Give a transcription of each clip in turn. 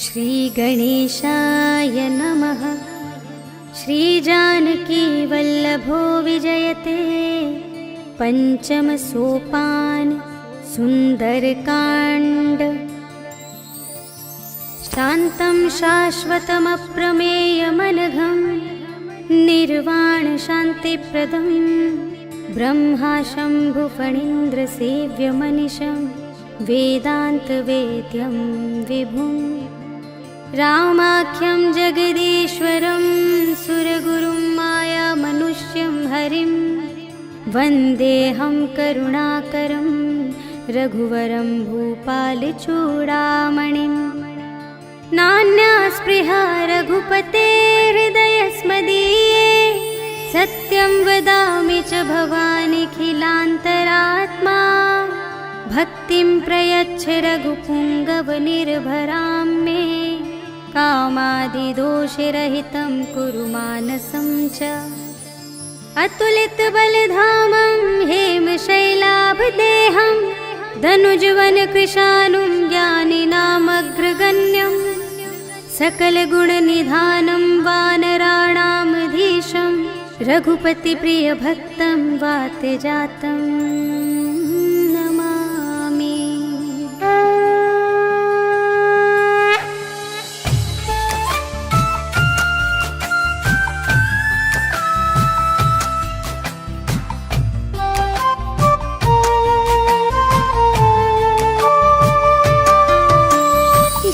श्रीगणेशाय नमः। श्रीजानकी वल्लभो विजयते। पंचम सोपान सुंदरकांड। शान्तं शाश्वतमप्रमेयमनघं निर्वाण शान्तिप्रदं ब्रह्मा शम्भुफणीन्द्रसेव्यमनिशं वेदान्तवेद्यं विभुं रामाख्यं जगदीश्वरं सुरगुरुं मायामनुष्यं हरिं वन्देऽहं करुणाकरं रघुवरं भूपालचूडामणिं। नान्या स्पृहा रघुपते हृदयस्मदीये सत्यं वदामि च भवानिखिलान्तरात्मा। भक्तिं प्रयच्छ रघुपुङ्गवनिर्भरां मे कामादिदोषरहितं कुरु मानसं च। अतुलितबलधामं हेमशैलाभदेहं धनुजवनकृशानुं ज्ञानिनामग्रगण्यं सकलगुणनिधानं वानराणामधीशं रघुपतिप्रियभक्तं वातजातं नमामि।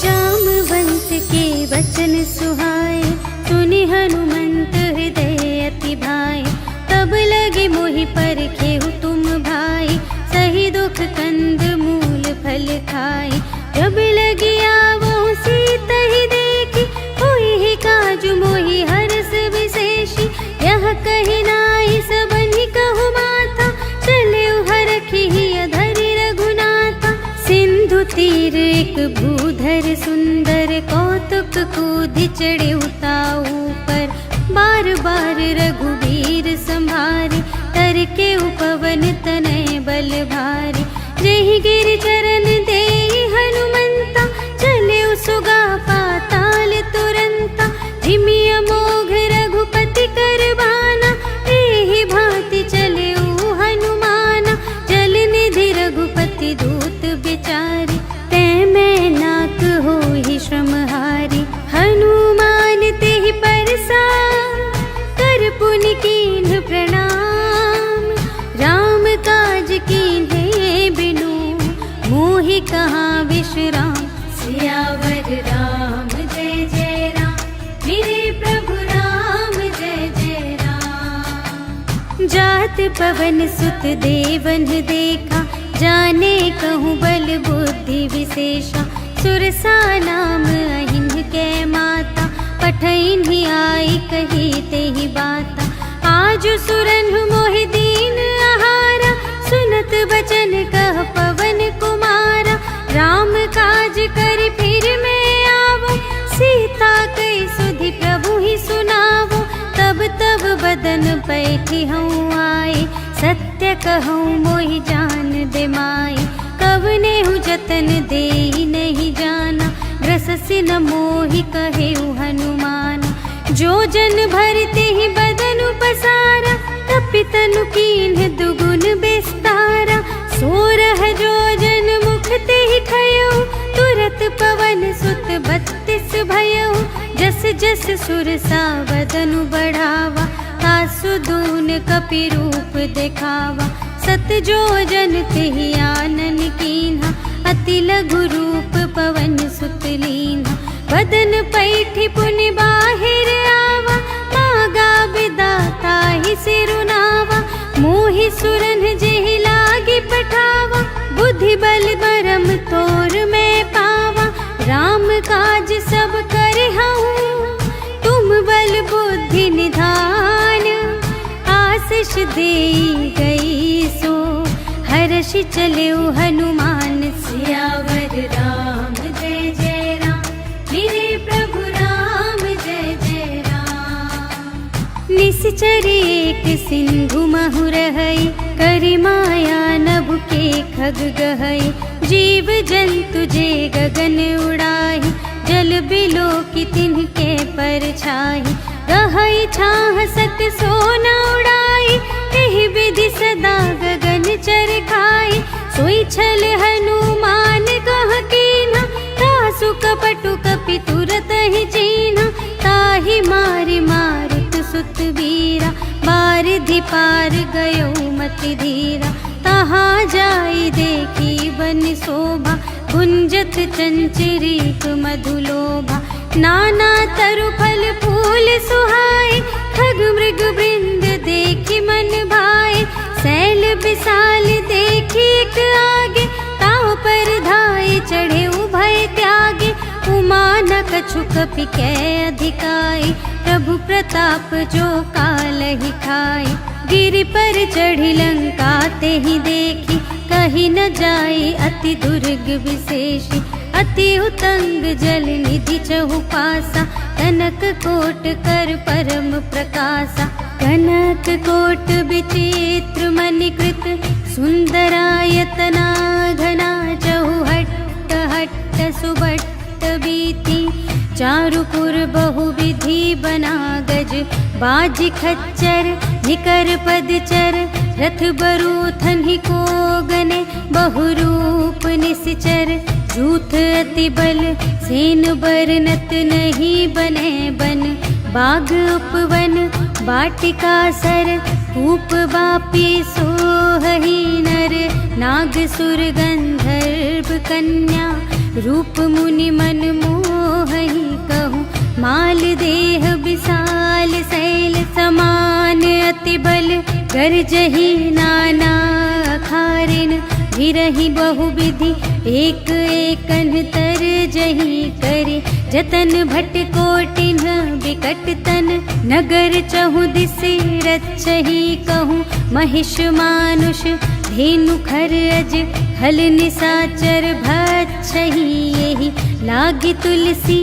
जामवंत के वचन सुहाए सुनि हनुमंत हृदय अति भाए। तब लगे मोहि परखेहु तुम भाई सही दुख कंद मूल फल खाए। जब लगी आवहु सीता ही देखी होई ही काजु मोहि हरष विशेषी। यह कहि नाहि सबनि कहु माथा चले हरखि धरि रघुनाथा। सिंधु तीर एक भूधर सुंदर कौतुक कूदि चढ़े उताऊ पर। बार बार रघुबीर संभारे तर के उपवन तनय बल भारी। जहि गिर चरण देहि हनुमंता चले सुगा पाताल तुरंता। जिमि अमोघ रघुपति करबाना एहि भांति चले हनुमाना। जल निधि रघुपति दूत बिचारी तै मैं नाक होहि श्रमहारी। हनुमान तेहि परसा कर पुनि कीन्ह प्रणाम। राम काज कीन्हे बिनु मोहि कहाँ विश्राम। सियावर राम जय जय राम मेरे प्रभु राम जय जय राम। जात पवन सुत देवन देखा जाने कहूँ बल बुद्धि विशेषा। सुरसा नाम अहिन्ह कै माता पठैन्हि आई कही तेहि बाता। आज सुरन्हु मोहि दीन आहारा सुनत बचन कह पवन कुमारा। राम काज कर फिर मैं आवो सीता कई सुधि प्रभु ही सुनावो। तब तब बदन पैठी हूँ आए सत्य कहूँ मोहि जान दे माई। कवने हूँ जतन देहि नहीं जाना ग्रससि न मोहि कहेउ हनुमान। जो जन भरते ही बदन पसारा कपितनु कीन्ह दुगुन बिस्तारा। सोरह जो जन मुख ते ही खयो तुरत पवन सुत 32 भयो। जस जस सुरसा बदनु बढ़ावा आसु दून कपि रूप देखावा। सत जो जन तेहि आनन कीन्हा अति लघु रूप पवन सुत लीन्हा। बदन पैठी पुनि बाहिर आवा मागा बिदाता ही सिरुनावा। मोहि सुरन जेहि लागी पठावा बुद्धि बल बरम तोर मैं पावा। राम काज सब करहूँ तुम बल बुद्धि निधान। आशीष देई गई सो हर्षि चलेउ हनुमान। सियावर राम जय जय राम मेरे प्रभु राम जय जय राम। निश्चर एक सिंधु महु रहई करि माया नभ के खग गहई। जीव जंतु जे गगन उड़ाई जल बिलो की तिनके पर छाई, गहई छाह सत सोना उड़ाई, एहि विधि सदा गगन चर खाई। सोई छल हनुमान कह कीन्हा, तासु कपटु कपि तुरत ही चीन्हा। ताहि मारि मारुत सुत वीरा, बारिधि पार गयो मति धीरा। तहाँ जाई देखी बन शोभा, गुंजत चंचरीक मधुलोभा। नाना तरु फल फूल सुहाए, खग मृग वृंद देखी मन भाए। सैल विशाल देखी एक आगे, ताव पर धाये चढ़े उभय त्यागे। उमा न कछु कपि कै अधिकाई, प्रभु प्रताप जो कालहि खाए। गिरि पर चढ़ी लंका तेहि देखी, कही न जाई अति दुर्ग विशेषी। अति उतंग जल निधि चहु पासा, कनक कोट कर परम प्रकाशा। कनक कोट विचित्र मणिकृत, सुंदरायतना घना। चहु हट्ट हट्ट सुबट्ट बीती, चारुपुर बहुविधि बना गज। बाज खच्चर निकर पदचर, रथ बरूथन को गने। बहुरूप निश्चर जूथ अति बल, सेन बरनत नहीं बने बन। बाग उपवन बाटिका सर, कूप बापी सोहहि नर। नाग सुर गंधर्व कन्या, रूप मुनि मन मोहहि कहूँ। माल देह विशाल शैल समान, अति बल गरजहि नाना अखारिन। गिरहि बहुविधि एक एकन तरजहि करे। जतन भट कोटिन विकट तन, नगर चहु दिस रक्षहि कहूँ। महिष मानुष धेनु खर अज, हल निसाचर भक्षहि एहि। लागी तुलसी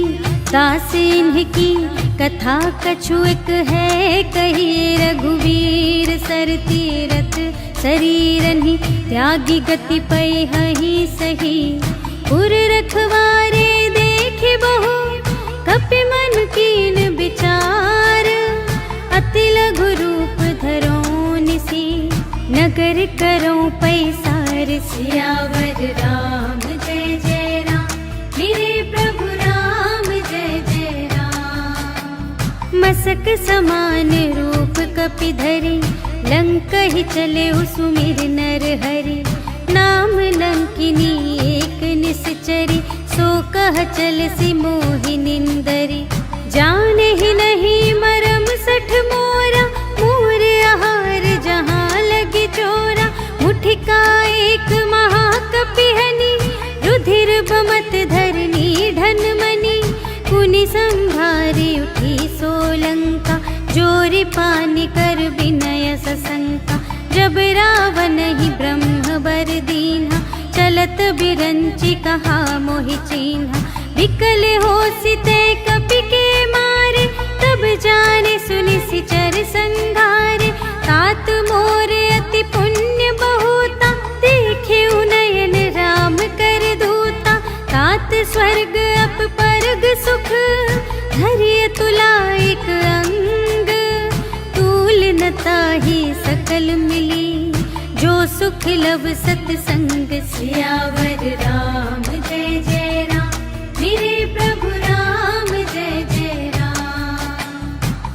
दास इन्हकी, कथा कछु एक है कही। रघुवीर सर तीरथ शरीरहि, त्यागी गति पै हहि सही। पुर रखवारे देखे बहु, कपि मन कीन विचार। अति लघु रूप धरो निसी, नगर करो पैसार। सियावर राम जय जय राम, मेरे प्रभु राम जय जय राम। मसक समान रूप कपि धरि, लंक ही चले सुमिर नर हरि। नाम लंकिनी एक निश्चरी, सो कह चल सी मोहि निंदरी। जाने ही नहीं मरम सठ मोरा, मोर आहार जहाँ लगी चोरा। मुठिका एक महाकपिहनी, रुधिर बमत धरनी ढन मनी। कुनि संभारी उठी सोलंका, जोरी पानी कर विनय सशंका। जब रावण ही ब्रह्म बर दीन्हा, चलत बिरंची कहा मोहि चीन्हा। विकल होसि ते कपि के मारे, तब जाने सुनि सिचर संघारे। तात मोर अति पुण्य बहुता, देखे नयन राम कर दूता। तात स्वर्ग अप परग सुख, धरिय तुला एक अंग। तूल न ताहि सकल मिली, जो सुख लव सतसंग। सियावर राम जय जय राम, मेरे प्रभु राम जय जय राम।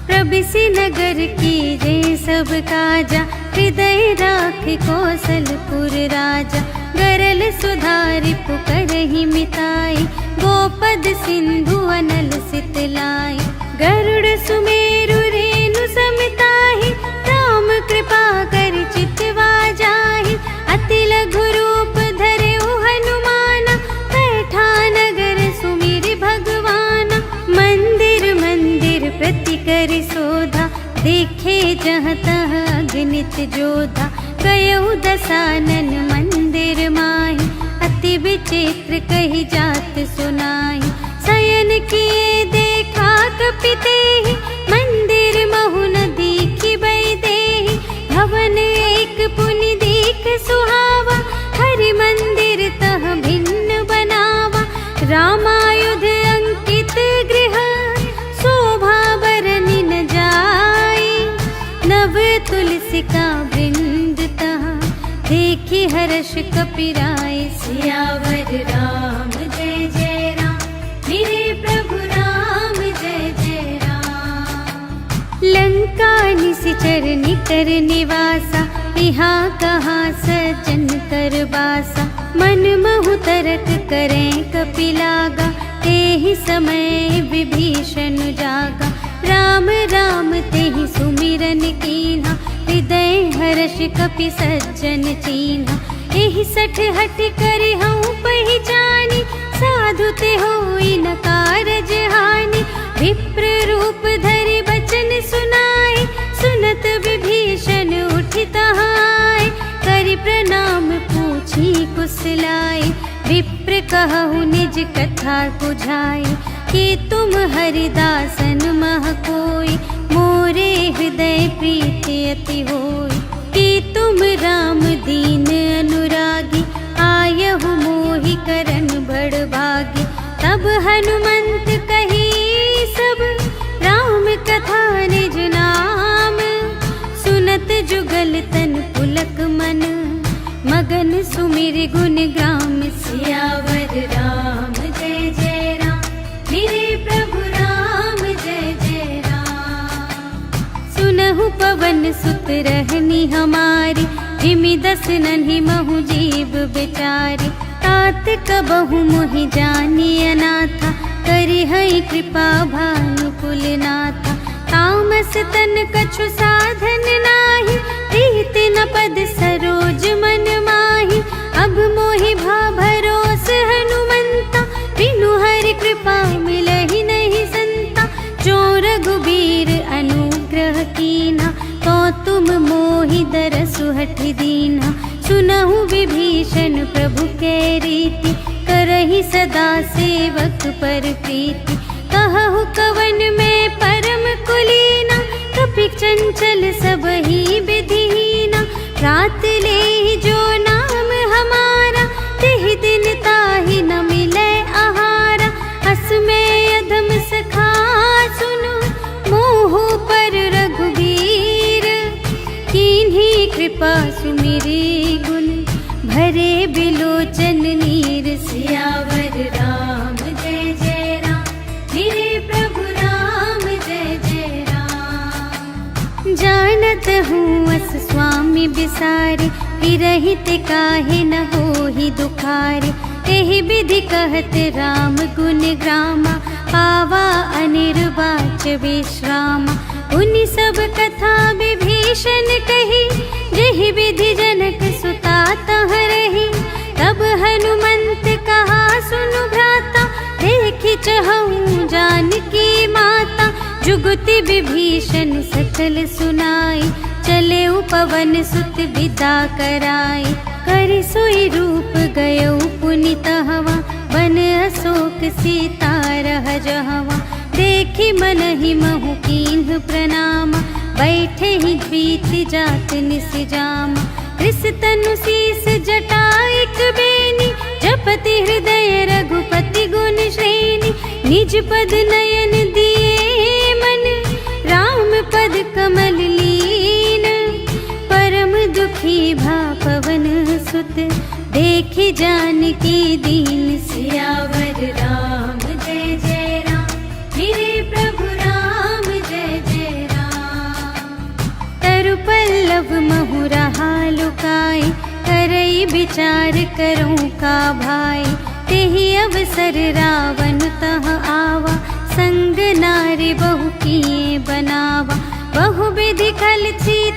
प्रबिसि नगर की जय सब काजा, हृदय राख कौशलपुर राजा। गरल सुधारि पुकारहि मिताई, गोपद सिंधु अनल सितलाई। गरुड़ सुमेरु रेणु समताहि, राम कृपा कर चितवा जाहि। अति लघु रूप धरे हनुमाना, बैठा नगर सुमिर भगवाना। मंदिर मंदिर प्रति कर शोधा, देखे जहाँ तहाँ अगणित जोधा। गयउ दसानन मंदिर माहि, अति विचित्र कही जात सुनाई। शयन किए देखा कपि तेहि, मंदिर महु न दीखि बै देहि। भवन एक पुनि दीख सुहावा, हरि मंदिर तह भिन्न बनावा। रामायुध अंकित कपिराय। सियावर राम जय जय राम, मेरे प्रभु राम जय जय राम। लंका निशिचर निकर निवासा, यहाँ कहाँ सज्जन कर बासा। मन महु तरक करें कपिलागा, तेहि समय विभीषण जागा। राम राम तेहि सुमिरन कीन्हा, हृदय हर्ष कपि सज्जन चीन्हा। एहि सठ हठ करि हऊँ पहिचानी, साधु ते होई न कारज हानि। विप्र रूप धरि बचन सुनाए, सुनत विभीषण उठि तहाय। करि प्रणाम पूछी कुशलाय, विप्र कहु निज कथा बुझाए। कि तुम हरिदासन मह कोई, मोरे हृदय प्रीति अति होई। कि तुम राम दीन अनुरागी, आयहु मोहि करन बड़ भागी। तब हनुमंत कही सब, राम कथा निज नाम। सुनत जुगल तन पुलक मन, मगन सुमिर गुण ग्राम। सियावर राम जय जय राम, मेरे प्रभु राम जय जय राम। सुनहु पवन सुत रहनी हमारी, जिमि दस नन्हि महु जीव बेचारी। तात कबहु मोहि जानी अनाथा, करि हई कृपा भानुकुल नाथा। तामस तन कछु साधन नाही, प्रीति न पद सरोज मन माही। अब मोहि भा भरोस हनुमंता, बिनु हरि कृपा मिलहि नहीं संता। जो रघुबीर अनुग्रह कीन्हा, तो तुम मोहि दरसु हठ दीन्हा। सुनहु विभीषण प्रभु के रीति, करहि सदा सेवक पर प्रीति। कहु कवन में परम कुलीना, कपि चंचल सबहि विधिहीना। रात लेहि जो नाम हमारा, तेहि दिन ताहि न मिलै आहारा। अस में अधम सखा सुनु, मोहु पर रघुबीर। कीन्ही कृपा सुमिरि गुण, भरे बिलोचन नीर। सियावर राम जय जय राम, मेरे प्रभु राम जय जय राम। जानत हूँ अस स्वामी बिसारे, विरहित काहे न होहि दुखारे। एहि विधि कहत राम गुण ग्रामा, पावा अनिर्वाच विश्रामा। उनि सब कथा विभीषण कही, जेहि विधि जनक सुता तह रही। तब हनुमंत कहा सुनु भ्राता, देखि चहऊँ जानकी माता। जुगति विभीषण सकल सुनाई, चले पवन सुत विदा कराई। करि सोई रूप गयौ पुनि तहवा, बन अशोक सीता रह जहवा। देखि मनहि महु कीन्ह प्रणामा, बैठे ही द्वीति जात निस जामा। कृस तनु शीस जटा एक बेनी, जपति हृदय रघुपति गुण श्रेणी। निज पद नयन दिए मन, राम पद कमल लीन। परम दुखी भा पवन सुत, देखि जानकी दीन। सियावर राम जय जय राम, मेरे प्रभु राम जय जय राम। तरु पल्लव महु रहा लुकाई, करई विचार करूं का भाई। तेहि अवसर रावण तह आवा, संग नारी बहु किए बनावा। बहु विधि खल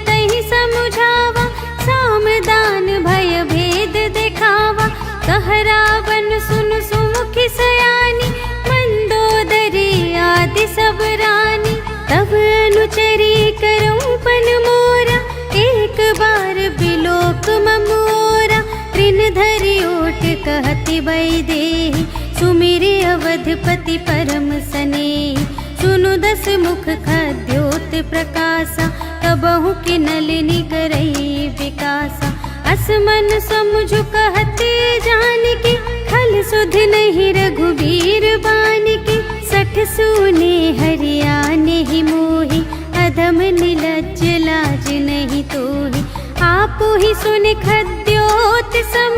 तहि समुझावा, सामदान भय भेद दिखावा। कह रावण सुन सुमुखि सयानी, मंदोदरी आदि सब रानी। तब अनुचरी करऊं पन मोरा, एक बार बिलोक ममोरा। तृण धरि ओट कहति वैदेही, सुमिरि अवधपति परम स्नेही। सुनु दस मुख खद्योत प्रकाशा, तबहु कि नलिनी करई विकासा। असमन समुझु कहते जानकी, खल सुध नहीं रघुबीर बानिकी। सठ सूने हरियाने ही मोहि, अधम निलज्ज लाज नहीं तोहि। आपु ही सुन खद्यो ज्योति सम,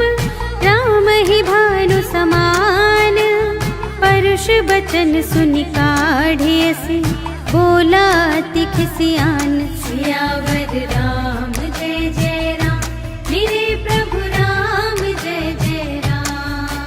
राम ही भानु समान। परुष बचन सुनि काढ़ियसि, बोला अति खिसियान। सियावर राम जय जय राम, मेरे प्रभु राम जय जय राम।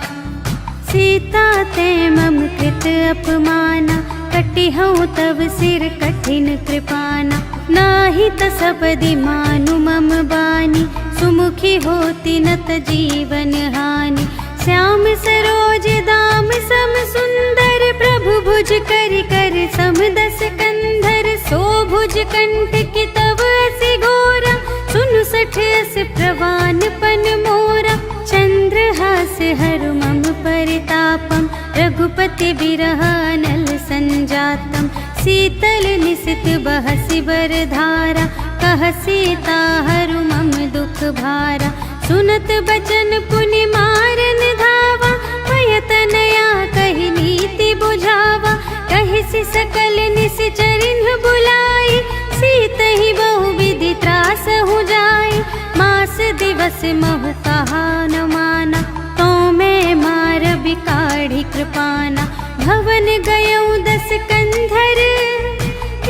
सीता ते मम कृत अपमाना, कटिहउँ तव सिर कठिन कृपाना। नाही त सबदि मानु मम बानी, सुमुखी होती न त जीवन हानि। श्याम सरोज दाम सम सुंदर, प्रभु भुज करि कर सम दस कंधर। सो भुज कंठ की तव असि घोरा, सुनु सठ अस प्रवान पन मोरा। चंद्रहास हरु मम परितापम, रघुपति बिरह अनल संजातम। शीतल निसित बहसि बरधारा, कह सीता हरु मम दुख भारा। सुनत बचन पुनि मारन धावा, भय तनया कहि नीति बुझावा। कहिसि सकल निश्चरिन बुलाई, सीतहि बहु विधि त्रासहु जाई। मास दिवस महु कहा न माना, तो मैं मार बिकाढ़ी कृपाना। भवन गयउँ दस कंधर,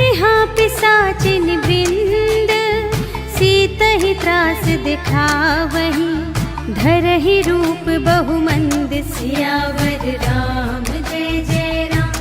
यहाँ पिसाचिन वृंद। सीतहि त्रास दिखावही, धरहि रूप बहुमंद। सियावर राम जय जय राम,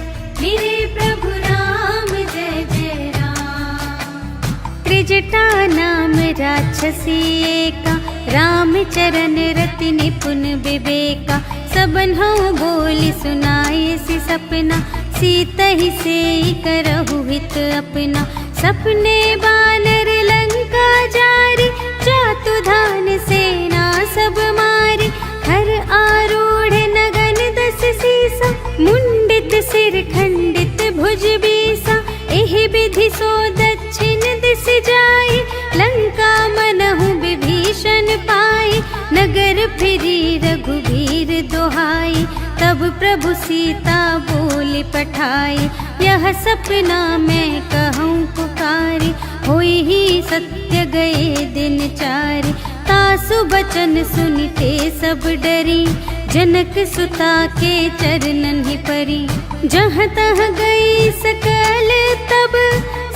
मेरे प्रभु राम जय जय राम। त्रिजटा नाम राक्षसी एका, राम चरण रति निपुण विवेका। सबन्हु बोली सुनाए सि सपना, सीतहि सेई करहु हित अपना। सपने बानर लंका जारी, जातु धान सेना सब मारी। हर आरूढ़ नगन दस सीसा, मुंडित सिर खंडित भुज बीसा। एहि विधि सो दक्षिण दिस जाई, लंका मनहु विभीषण पाई। नगर फिरी रघुबीर दोहाई, तब प्रभु सीता बोल पठाई। यह सपना मैं कहूँ पुकारी, होई ही सत्य गए दिन चारि। तासु बचन सुनिते सब डरी, जनक सुता के चरणन ही परी। जहाँ तहाँ गई सकल तब,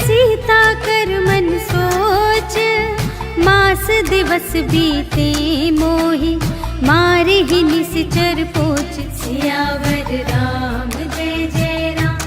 सीता कर मन सोच। मास दिवस बीते मोहि, मारे ही निश्चर पोच। सियावर राम जय जय राम,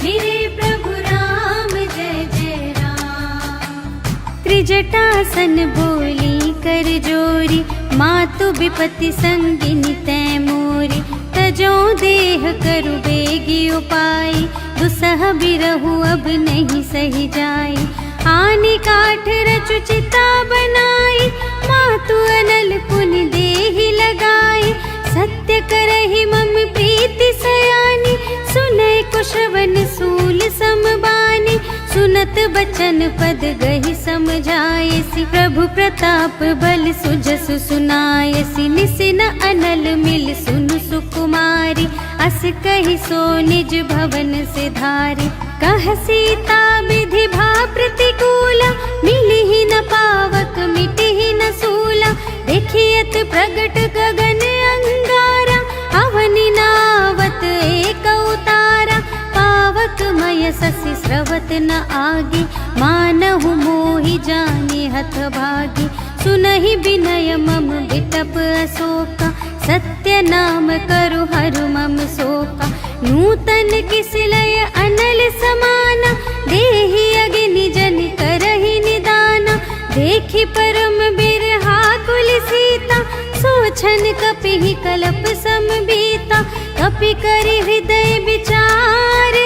मेरे प्रभु राम जय जय राम। त्रिजटासन बोली कर जोरी, मातु विपति संगिनी तै मोरी। तजो देह करु बेगी उपाय, दुसह बिरहु अब नहीं सही जाई। आनी काठ रचु चिता बनाई, मातु अनल पुनि देहि लगाई। सत्य करहि मम प्रीति सयानी, सुनै कुशवन सूल समबानी। सुनत बचन पद गहि समझायसि, प्रभु प्रताप बल सुजसु सुनायसि। निसिन अनल मिल सुनु सुकुमारी, अस कहि सो निज भवन से धारी। कह सीता विधि भा प्रतिकूला, मिलिहि न पावक मिटिहि न सूला। देखियत प्रगट गगन अंगारा, अवनि नावत एक उतारा। पावक मय ससि स्रवत न आगे, मानहु मोहि जानि हथ भागी। सुनहि बिनय मम बिटप अशोका, सत्य नाम करु हरु मम शोका। नूतन किसलय अनल समाना, देहि अग्नि जन करहि निदाना। देखि परम बिरहा कुल सीता, सोचन कपिहि कलप समबीता। कपि करि हृदय विचार,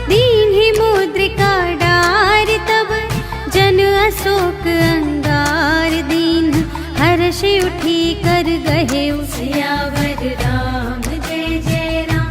दीन्हि मुद्रिका डारि। तब जन अशोक अंगार दीन, हर्षि उठी कर गहे। सियावर राम जय जय राम,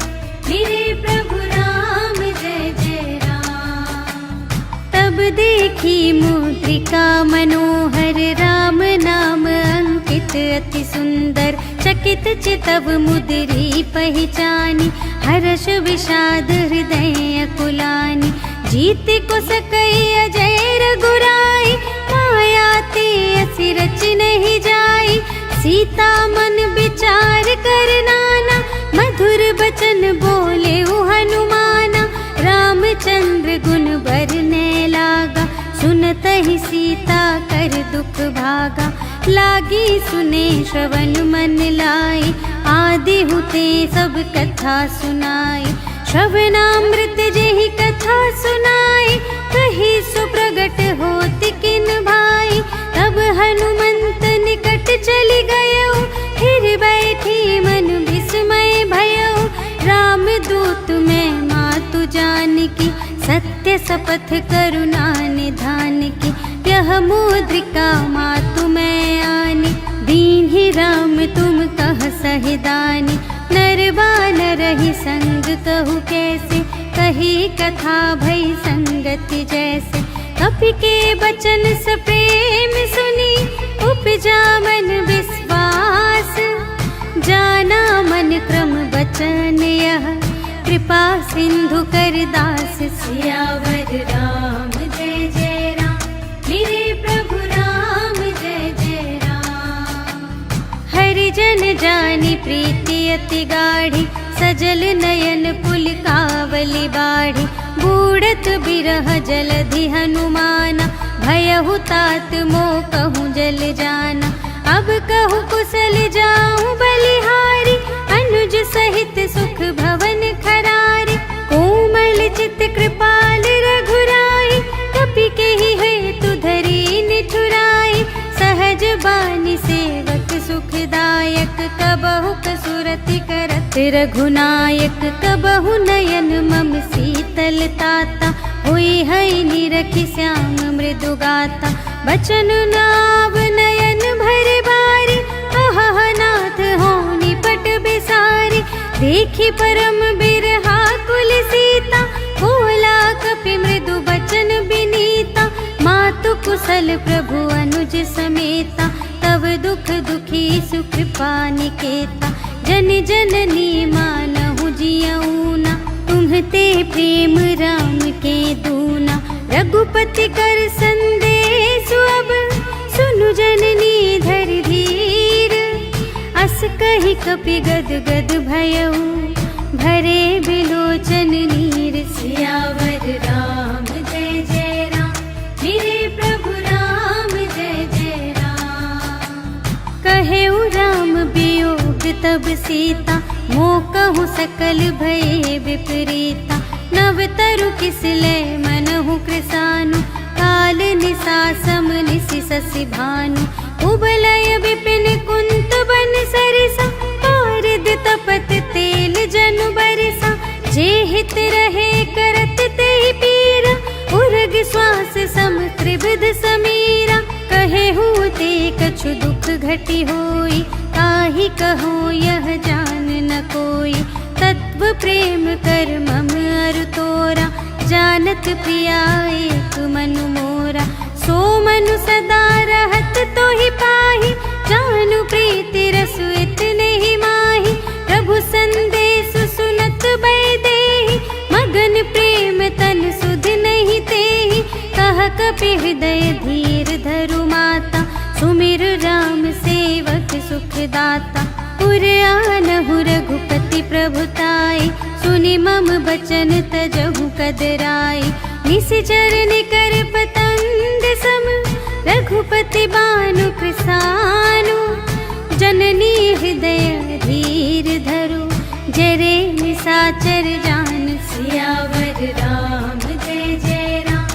मेरे प्रभु राम जय जय राम। तब देखी मुद्रिका मनोहर, राम नाम अंकित अति सुंदर। चकित चितव मुद्री पहचानी, हर्ष विषाद हृदय अकुलानी। जीत को सकई अजय रघुराई, माया ते असि रच नहीं जाई। सीता मन विचार कर नाना, मधुर बचन बोले हनुमाना। रामचंद्र गुण बरने लागा, सुनत ही सीता कर दुख भागा। लागी सुने श्रवण मन लाई, आदि हुते सब कथा सुनाई। श्रवणामृत जेहि कथा सुनाई, कही सुप्रगट होत किन भाई। तब हनुमंत निकट चली गयो, फिर बैठी मन विस्मय भयो। राम दूत मैं मातु जानकी, सत्य शपथ करुणा निधान की। यह मुद्रिका मातु मैं आनी, दीन्हि राम तुम कह सहिदानी। नरवानर ही संग कहु कैसे, कही कथा भई संगति जैसे। कपि के बचन सप्रेम सुनी, उपजा मन विश्वास। जाना मन क्रम बचन यह, कृपा सिंधु कर दास। सियावर राम जय जय राम, मेरे प्रभु राम जय जय राम। हरि जन जानी प्रीति अति गाढ़ी, सजल नयन पुलकावली बाढ़ी। बूढ़त बिरह जलधि हनुमाना, भयहु तात मोह कहूँ जल जाना। अब कहूँ कुशल जाऊँ बलिहारी, अनुज सहित सुख भवन खरारी। कोमल चित कृपाल रघुराई, कपि केहि हेतु धरी निठुराई। सहज बानी सेवक सुखदायक, कबहु कसुरति करत रघुनायक। कबहु नयन मम शीतल ताता, हुई है निरखि श्याम मृदु गाता। बचन नाव नयन भर बारी, अहह नाथ हो निपट बिसारी। देखी परम बिरहा कुल सीता, बोला कपि मृदु बचन बिनीता। मातु कुशल प्रभु अनुज समेता, तब दुख दुखी सुकृपा निकेता। जन जननी मानहु जियऊना, तुम्हते प्रेम राम के दूना। रघुपति कर संदेश अब, सुनु जननी धर धीर। अस कही कपि गद गद भयऊ, भरे बिलोचन नीर। सियावर राम जय जय राम, मेरे प्रभु राम जय जय राम। कहेउ राम वियोग तब सीता, मोह कहूँ सकल भये विपरीता। नव तरु किसले मनहु कृसानु, काल निसा सम निसि शशि भानु। उबलय विपिन कुंत बन सरिसा, पारद तपत तेल जनु बरसा। जे हित रहे करत तेहि पीरा, उर्ग श्वास सम त्रिविध समीरा। कहेहु ते कछु दुख घटी होई, ताहि कहो यह जान न कोई। तत्व प्रेम कर मम अरु तोरा, जानत प्रिया एक मनु मोरा। सो मनु सदा रहत तोहि पाहि, जानु प्रीति रसु इतने ही माहि। प्रभु संदेश सुनत बै देहि, मगन प्रेम तन सुध नहीं तेहि। कह कपि हृदय धीर धरु माता, सुमिर राम सेवक सुखदाता। पुर आनहु रघुपति प्रभुताई, सुनि मम बचन तजहु कदराई। निशिचर निकर पतंग सम, रघुपति बानु कृसानु। जननी हृदय धीर धरु, जरे निशाचर जान। सियावर राम जय जय राम,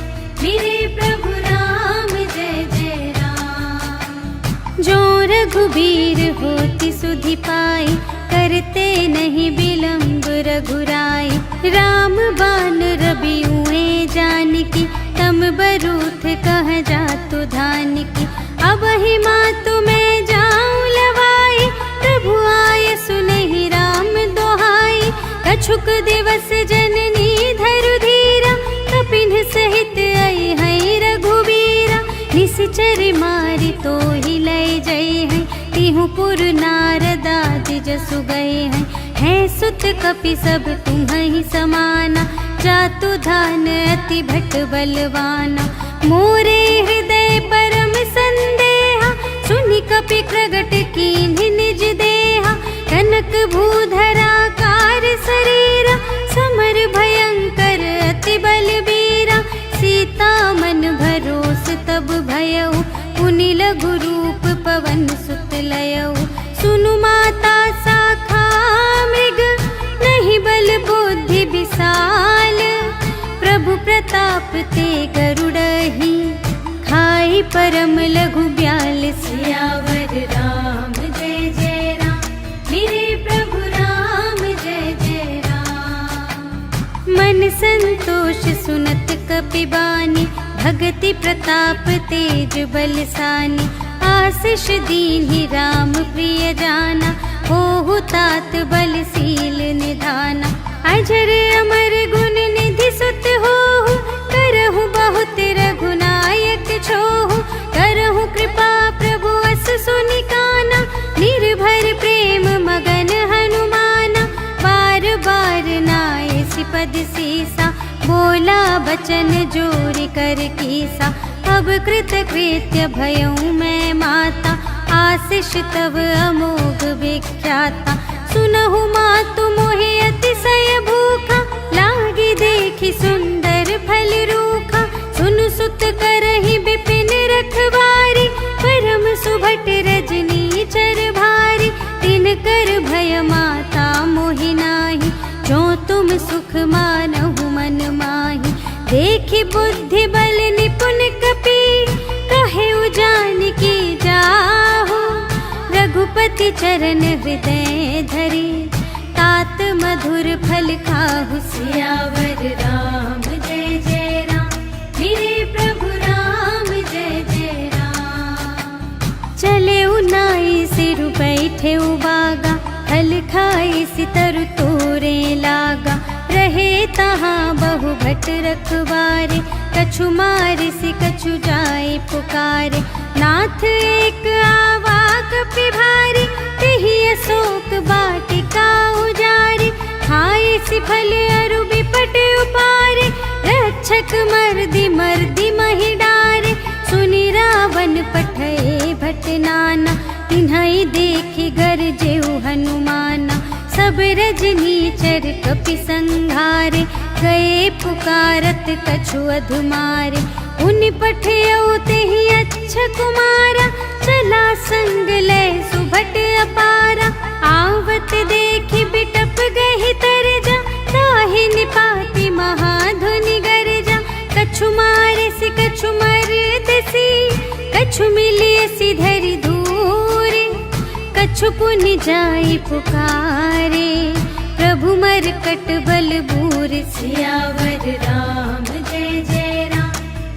मेरे प्रभु राम जय जय राम। जो रघुबीर होति सुधि पाई, करते नहीं विलंब रघुराई। राम बान रबिउए जानकी, तम बरूथ कह जातु धानिकी। अब ही मातु मैं जाऊं लवाई, प्रभु आय सुनहि राम दोहाई। कछुक दिवस जननी धरु धीरा, कपिन सहित आई है रघुबीरा। निशिचर मारि तो ही लय जय है, तिहु पुर नारदादि जसु गए हैं। है सुत कपि सब तुम्हि समाना, जातु धान अति भट बलवाना। मोरे हृदय परम संदेहा, सुनि कपि प्रगट कीन्हि निज देहा, कनक भूधराकार शरीरा, समर भयंकर अति बलबीरा। सीता मन भरोस तब भयउ, पुनि लघु रूप पवन सुत लयउ। सुनु माता शाखा मृग, नहीं बल बुद्धि विशाल। प्रभु प्रताप ते गरुड़हि, खाई परम लघु ब्याल। सियावर राम जय जय राम, मेरे प्रभु राम जय जय राम। मन संतोष सुनत कपि बानी, भगति प्रताप तेज बलसानी। आशीष दीन्हि राम प्रिय जाना, होहु तात बलशील निधाना। अजर अमर गुण निधि सुत होहु, करहु बहुत रघुनायक छोहु। करहु कृपा प्रभु अस सुनि काना, निर्भर प्रेम मगन हनुमाना। बार बार नाय सिपद सीसा, बोला बचन जोरि कर कीसा। अब कृत कृत्य भयउ मैं माता, आशीष तव अमोघ विख्याता। सुनहु मातु मोहि अतिशय भूखा, लागी देखि सुंदर फल रूखा। सुनु सुत करहि बिपिन रखवारी, परम सुभट रजनी चर भारी। तिनकर भय माता मोहि नाही, जो तुम सुख मानहु मन माही। देखि बुद्धि बल निपुण कपि, कहेउ जानकी जाहु। रघुपति चरण हृदय धरि, तात मधुर फल खाहु। सियावर राम जय जय राम, मेरे प्रभु राम जय जय राम। चले नाई सिर बैठे बागा, फल खाई सितरु तोरे लागा। रहे तहाँ बहु भट रखवारे, कछु मारि सि कछु जाय पुकारे। नाथ एक आवा कपि भारी, तेहि अशोक वाटिका उजारी। खाए सि फल अरु बिपट उपारे, रक्षक मर्दि मर्दि महि डारे। सुनि रावण पठए भट नाना, तिन्हइ देखि गरजेउ हनुमाना। सब रजनीचर कपि संघारे, गए पुकारत कछु अधुमारे। उनि पठयउ तेहि अच्छा कुमारा, चला संग लय सुभट अपारा। आवत देखि बिटप गहि तरजा, ताहि निपाति महाधुनि गरजा। कछु मारे सि कछु मरदसि, कछु मिलियसि धरि धूरे। कछु पुनि जाई पुकारे, प्रभु मरकट बल बूर। सियावर राम जय जय राम,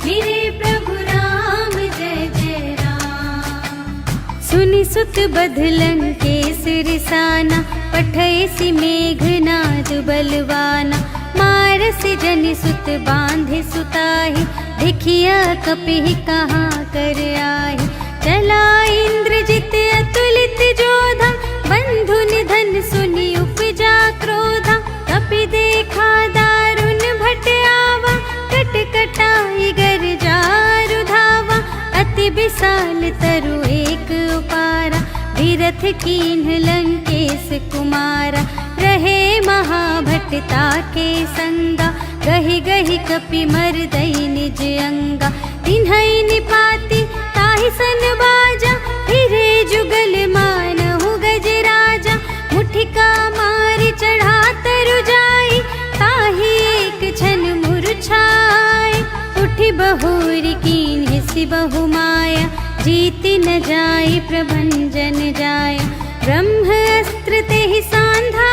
मेरे प्रभु राम जय जय राम। सुनि सुत बधलं केसरि साना, पठय सि मेघनाद बलवाना। मारसि जनि सुत बांधे सुताहि, देखिया कपिहि कहाँ कर आहि। चला इंद्रजित अतुलित जोधा, बंधु निधन सुनि उपजा क्रोधा। कपि देखा दारुण भट आवा, कट कटाई गर जारु धावा। अति विशाल तरु एक उपारा, विरथ कीन्ह लंकेश कुमारा। रहे महाभटता के संगा, गहि गहि कपि मरदई निज अंगा। तिन्हइ निपाति ताहि सन बाजा, फिरे जुगल मानहु गजराजा। मुठिका मारि चढ़ा तरु जाई, ताहि एक क्षण मुरझाई। उठि बहुरि कीन्हि सि बहु माया, जीति न जाई प्रभंजन जाया। ब्रह्म अस्त्र तेहि सांधा,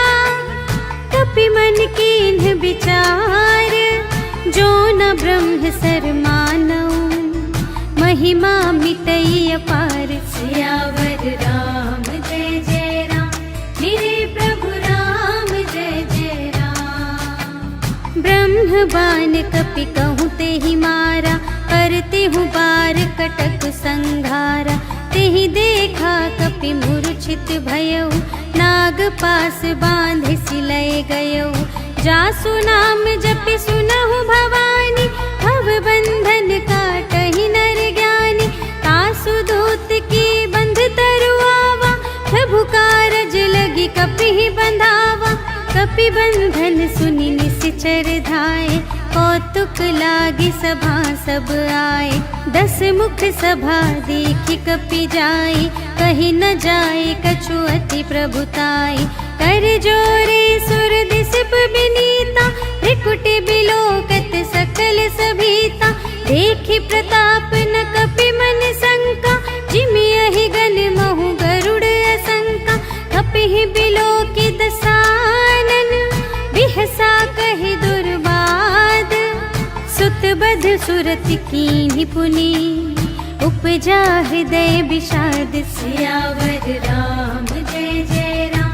कपि मन कीन्ह विचार। जो न ब्रह्म सर मानऊ, महिमा मिटई अपार। सियावर राम जय जय राम, मेरे प्रभु राम जय जय राम। ब्रह्म बाण कपि कहूँ तेहि मारा, करतेहु बार कटक संघारा। तेहि देखा कपि मूर्छित भयउ, नाग पास बांधे सिलय गयउ। जासु नाम जपि सुनहु भवानी, भव बंधन काटहि नर ज्ञानी। तासु दूत की बचन सुनि निश्चर धाये, कौतुक लागे सभा सब आए। 10 मुख सभा देखि कपि जाए, कही न जाए कछु अति प्रभुताई। कर जोरे सुर दिसप बिनीता, त्रिकुटि बिलोकत सकल सभीता। देखि प्रताप न कपि मन शंका, जिमियहि गण महु गरुड़ असंका। कपिहि बिलोकि दसानन, बिहसा कहि दुर्बाद। सुत बध सुरति कीन्हि पुनि, उपजा हृदय विषाद। सियावर राम जय जय राम,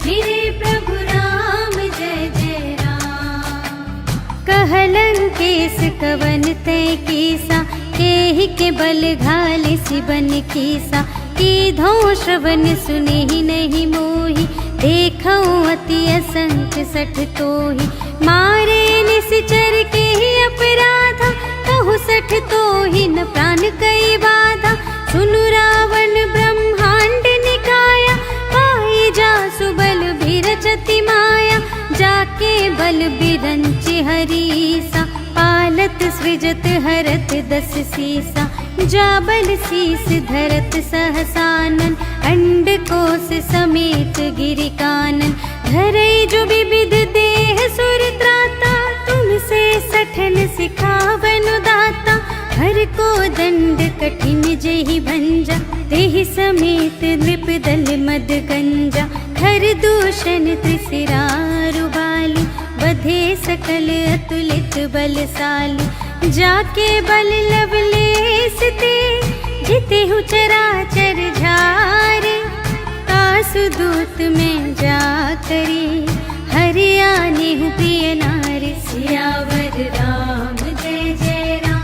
मेरे प्रभु राम जय जय राम। कहलंकेश कवन तै कीसा, केहि के बल घाले सिबन कीसा। कीधो श्रवण सुनेहि नहीं मोहि, देखऊँ अति असंख्य सठ तोहि। मारे निश्चर केहि अपराधा, कहु सठ तोहि न प्राण कई बाधा। सुनु रावण ब्रह्मांड निकाया, पाई जासु बल बिरचति माया। जाके बल बिरंचि हरीसा, पालत सृजत हरत 10 सीसा। जाबल शीस धरत सहसानन, अंड कोश समेत गिरि कानन। धरई जो विविध देह सुर त्राता, तुमसे सठन सिखावन दाता। हर को दंड कठिन जेहि भंजा, तेहि समेत नृप दल मद गंजा। खर दूषण त्रिशिरारु बाली, बधे सकल अतुलित बलशाली। जाके बल लवलेस ते, जितेहु चराचर झारे। कासु दूत में जा करी, हरि आनेहु प्रिय नारी। सियावर राम जय जय राम,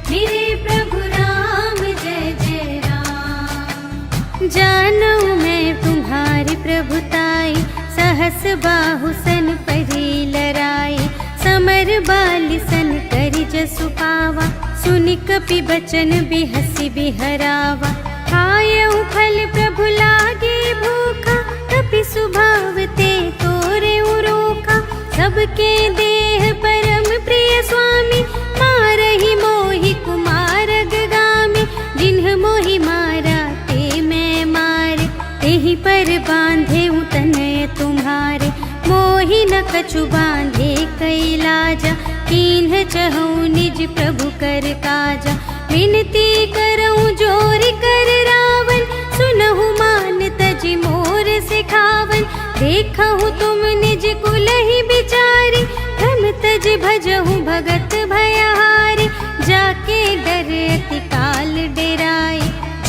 मेरे प्रभु राम जय जय राम। जानऊ मैं तुम्हारी प्रभुताई, सहस बाहु सन परी लराई। समर बाली सन करि जसु पावा, सुनि कपि बचन बिहसि बिहरावा। खायऊ फल प्रभु लागे भूखा, कपि स्वभाव ते तोरे रोखा। सबके देह परम प्रिय स्वामी, मारहि मोहि कुमारग गामी। जिन्ह मोहि मारा ते मैं मारे, तेहि पर बांधे तनय तुम्हारे। मोहि न कछु बांधे कई लाजा, कीन्ह चहु निज प्रभु कर काजा। विनती करऊँ जोरि कर रावण, सुनहु मान तजि मोर सिखावन। देखहु तुम निज कुलहि बिचारी, भ्रम तज भजहु भगत भयहारी। जाके डर अति काल डेराए,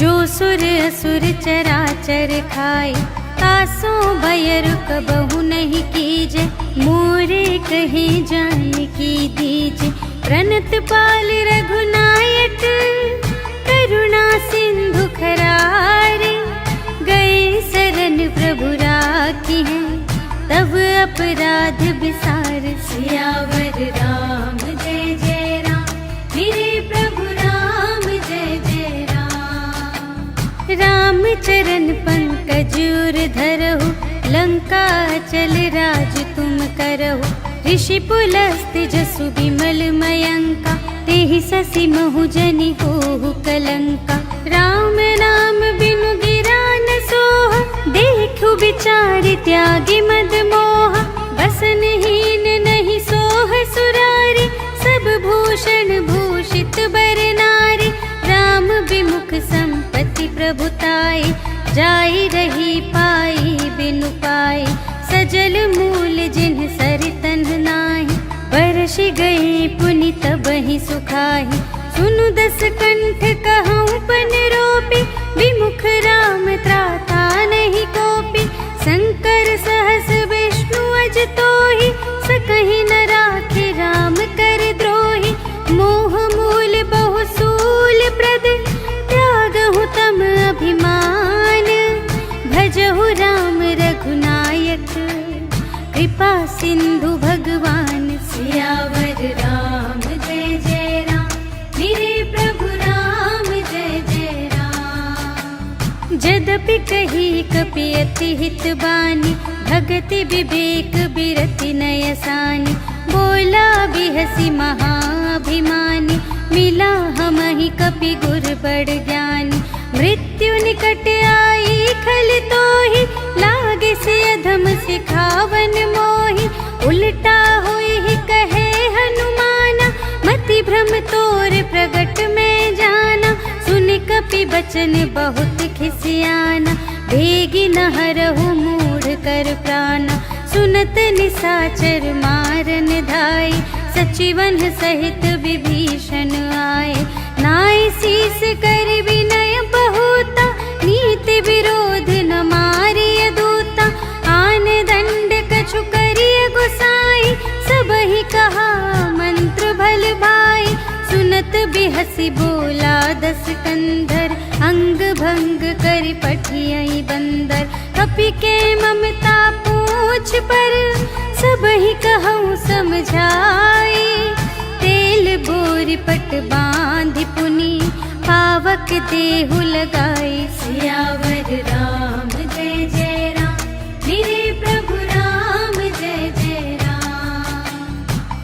जो सुर असुर चराचर खाए। तासो भय रुकबहु नहीं कीजे, मोरे कहे जानकी दीजे। प्रणत पाल रघुनायक, करुणा सिंधु खरारे। गए शरण प्रभु राखी हैं, तब अपराध बिसार। सियावर राम जय जय राम, मेरे प्रभु राम जय जय राम। राम चरण पंकज उर धरहु, लंका चल राज तुम करहु। ऋषि पुलस्त जसु विमल मयंका, तेहि ससि महु जनि होहु कलंका। राम नाम बिनु गिरा न सोहा, देखु विचार त्यागी मद मोहा। बसनहीन नहीं सोह सुरारी, सब भूषण भूषित बर नारी। राम विमुख संपत्ति प्रभुताई, जाई रही पाई बिनु पाई। सजल मूल जिन्ह सरितन नाही, बरस गए पुनि तबहि सुखाहि। सुनु 10 कंठ कहऊँ पन रोपी, विमुख राम त्राता नहीं कोपी। शंकर सहस विष्णु अज तोहि, सकहि न राखे राम कर द्रोही। मोह मूल बहु सूल प्रद, त्यागहु तम अभिमान। भजहु राम रघुनायक, कृपा सिंधु भगवान। सियावर राम जय जय राम, मेरे प्रभु राम जय जय राम। जदपि कही कपि अति हित बानी, भगति विवेक बिरति नयसानी, बोला बिहसी महाभिमानी, मिला हमहि कपि गुर बड़ ज्ञानी। मृत्यु निकट आई खल तोहि, लागे से अधम सिखावन मोहि। उल्टा होई कहे हनुमाना, मति भ्रम तोर प्रगट में जाना। सुनि कपि बचन बहुत खिसियाना, भेगी न हरहु मूढ़ कर प्राणा। सुनत निसाचर मारन धाई, सचिवन सहित विभीषण आए। नाई शीस कर विनय बहुता, नीति विरोध न मारिय दूता। आन दंड कछु करिय गोसाई, सबहि कहा मंत्र भल भाई। सुनत बिहसी बोला दस कंधर, अंग भंग करि पठियहि बंदर। कपि के ममता पूछ पर, सबहि कहूँ समझाई। तेल बोरि पट बांधि पुनि, पावक देहु लगाई। सियावर राम जय जय राम, मेरे प्रभु राम जय जय राम।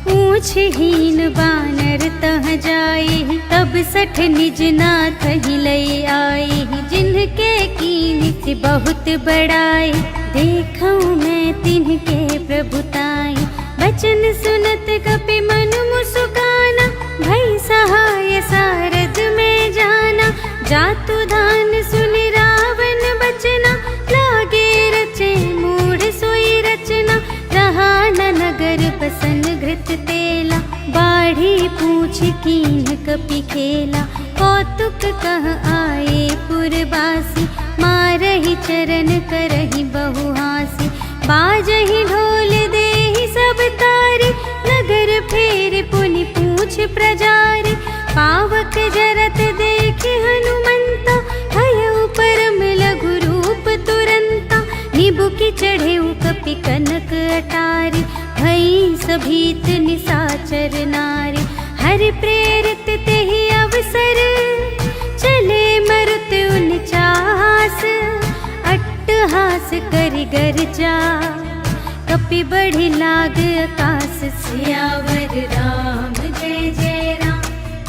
पूछहीन बानर तह जाई, तब सठ निज नाथ ही लई आई। जिनके कीन्हि बहुत बड़ाई, देखऊँ मैं तिनके प्रभुताई। बचन सुनत कपि मन मुस्काना, भई सहाय सारद में जाना। जातु धान सुनि रावण बचना, लागे रचे मूढ़ सोई रचना। रहा न नगर बसन घृत तेला, बाढ़ी पूछ कीन्ह कपि खेला। कौतुक कह आए पुरबासी, मारहि चरण करहि बहुहासी। बाजहि ढोल देहि सब तारे, नगर फेर पुनि पूछ प्रजारे। पावक जरत देखि हनुमंता, भयउ परम लघु रूप तुरंता। निबुकि चढ़ेउ कपि कनक अटारी, भई सभीत निसाचर नारी। हरि प्रेरित तेहि अवसर, चले मरुत उनचास। अट्टहास करि गर्जा, कपि बढ़ि लाग आकाश। सियावर राम जय जय राम,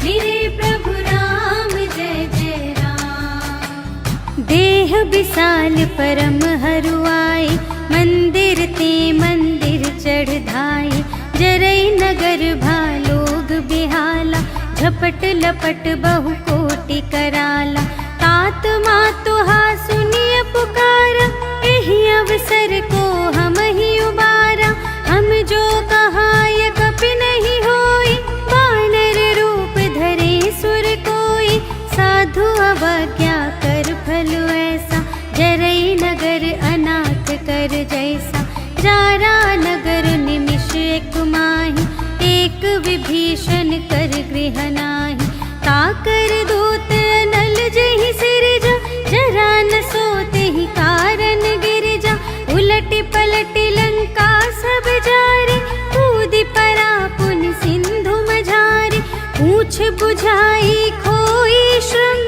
मेरे प्रभु राम जय जय राम। देह विशाल परम हरुआई, मंदिर ते मंदिर चढ़ धाई। जरई नगर भालोग बिहाला, झपट लपट बहु कोटि कराला। तात मातु हा सुनिय पुकारा, एहि अवसर को हम ही उबारा। हम जो कहाय कपि नहीं होई, बानर रूप धरे सुर कोई। साधु अवज्ञा कर फल ऐसा, जरई नगर अनाथ कर जैसा। जारा नगर निमिष एक माही, एक विभीषण कर गृह नाही। ताकर दूत नल जहि सिरजा, जरा न सोते ही कारण गिरजा। उलटि पलटि लंका सब जारे, कूदि परा पुनि सिंधु मझारे। पूछ बुझाई खोई श्रम,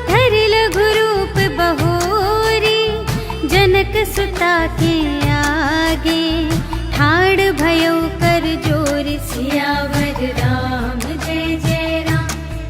धरि लघु रूप बहोरी। जनक सुता के आगे, ठाड़ भयउ कर जोर। सियावर राम जय जय राम,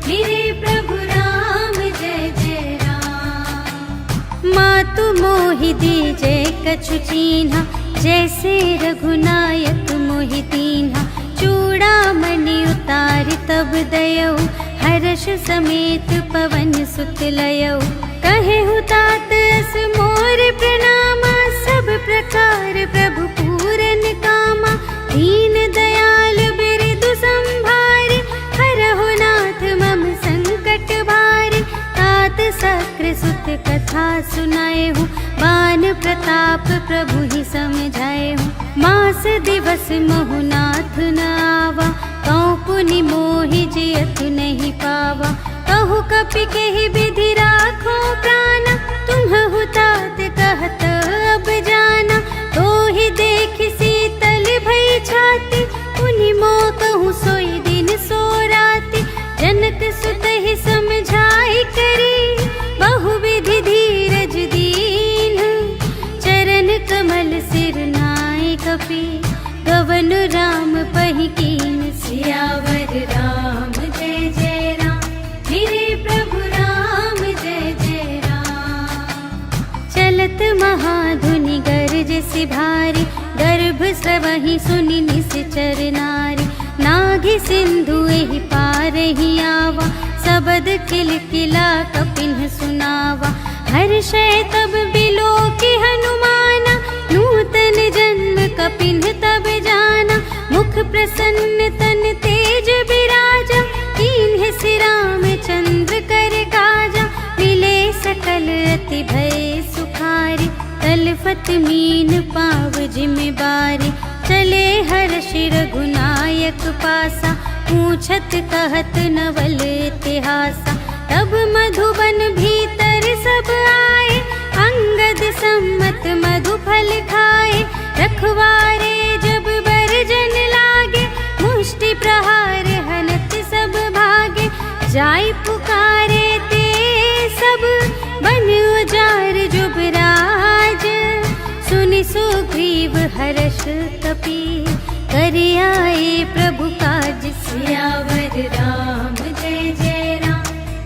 मेरे प्रभु राम जय जय राम। मातु मोहि दीजै कछु चीन्हा, जैसे रघुनायक मोहि दीन्हा। चूड़ामणि उतारि तब दयौ, हर्ष समेत पवन सुत लयौ। कहेहु तात अस मोर प्रणामा, सब प्रकार प्रभु पूरन कामा। दीन दयाल बिरदु संभारे, हरहु नाथ मम संकट भारे। तात सक्र सुत कथा सुनाएहु, बान प्रताप प्रभु ही समझाएहु। मास दिवस महु नाथ न आवा, कौ पुनि मोहि जियतु नहीं पावा। कहु कपि केहि विधि राखो प्राणा, तुम्हु तात कहत अब जाना। तोहि देखि शीतल भई छाती, पुनि मोह कहूँ सोई दिन सो राति। जनक सुत ही समझाई करी, बहुविधि धीरज दीन। चरण कमल सिर भारी, गर्भ स्रवहि सुनि निश्चर नारी। नाघि सिंधु एहि पार ही आवा, सबद किलकिला कपिन सुनावा। हर्षै तब बिलोकि हनुमाना, नूतन जन्म कपिन तब जाना। मुख प्रसन्न तन तेज बिराजा, कीन्हे श्री रामचंद्र कर काजा। मिले सकल अति भय सुखारी, तलफत मीन पाव जिम्मेवारी। चले हर्षि रघुनायक पासा, पूछत कहत नवल इतिहासा। तब मधुबन भीतर सब आए, अंगद सम्मत मधुफल खाए। रखवारे जब बरजन लागे, मुष्टि प्रहार हनत सब भागे। जाय पुकारे ते सब, बन उजार जुबराज। सुनि सुग्रीव हर्ष कपि, कर आए प्रभु काज। सियावर राम जय जय राम,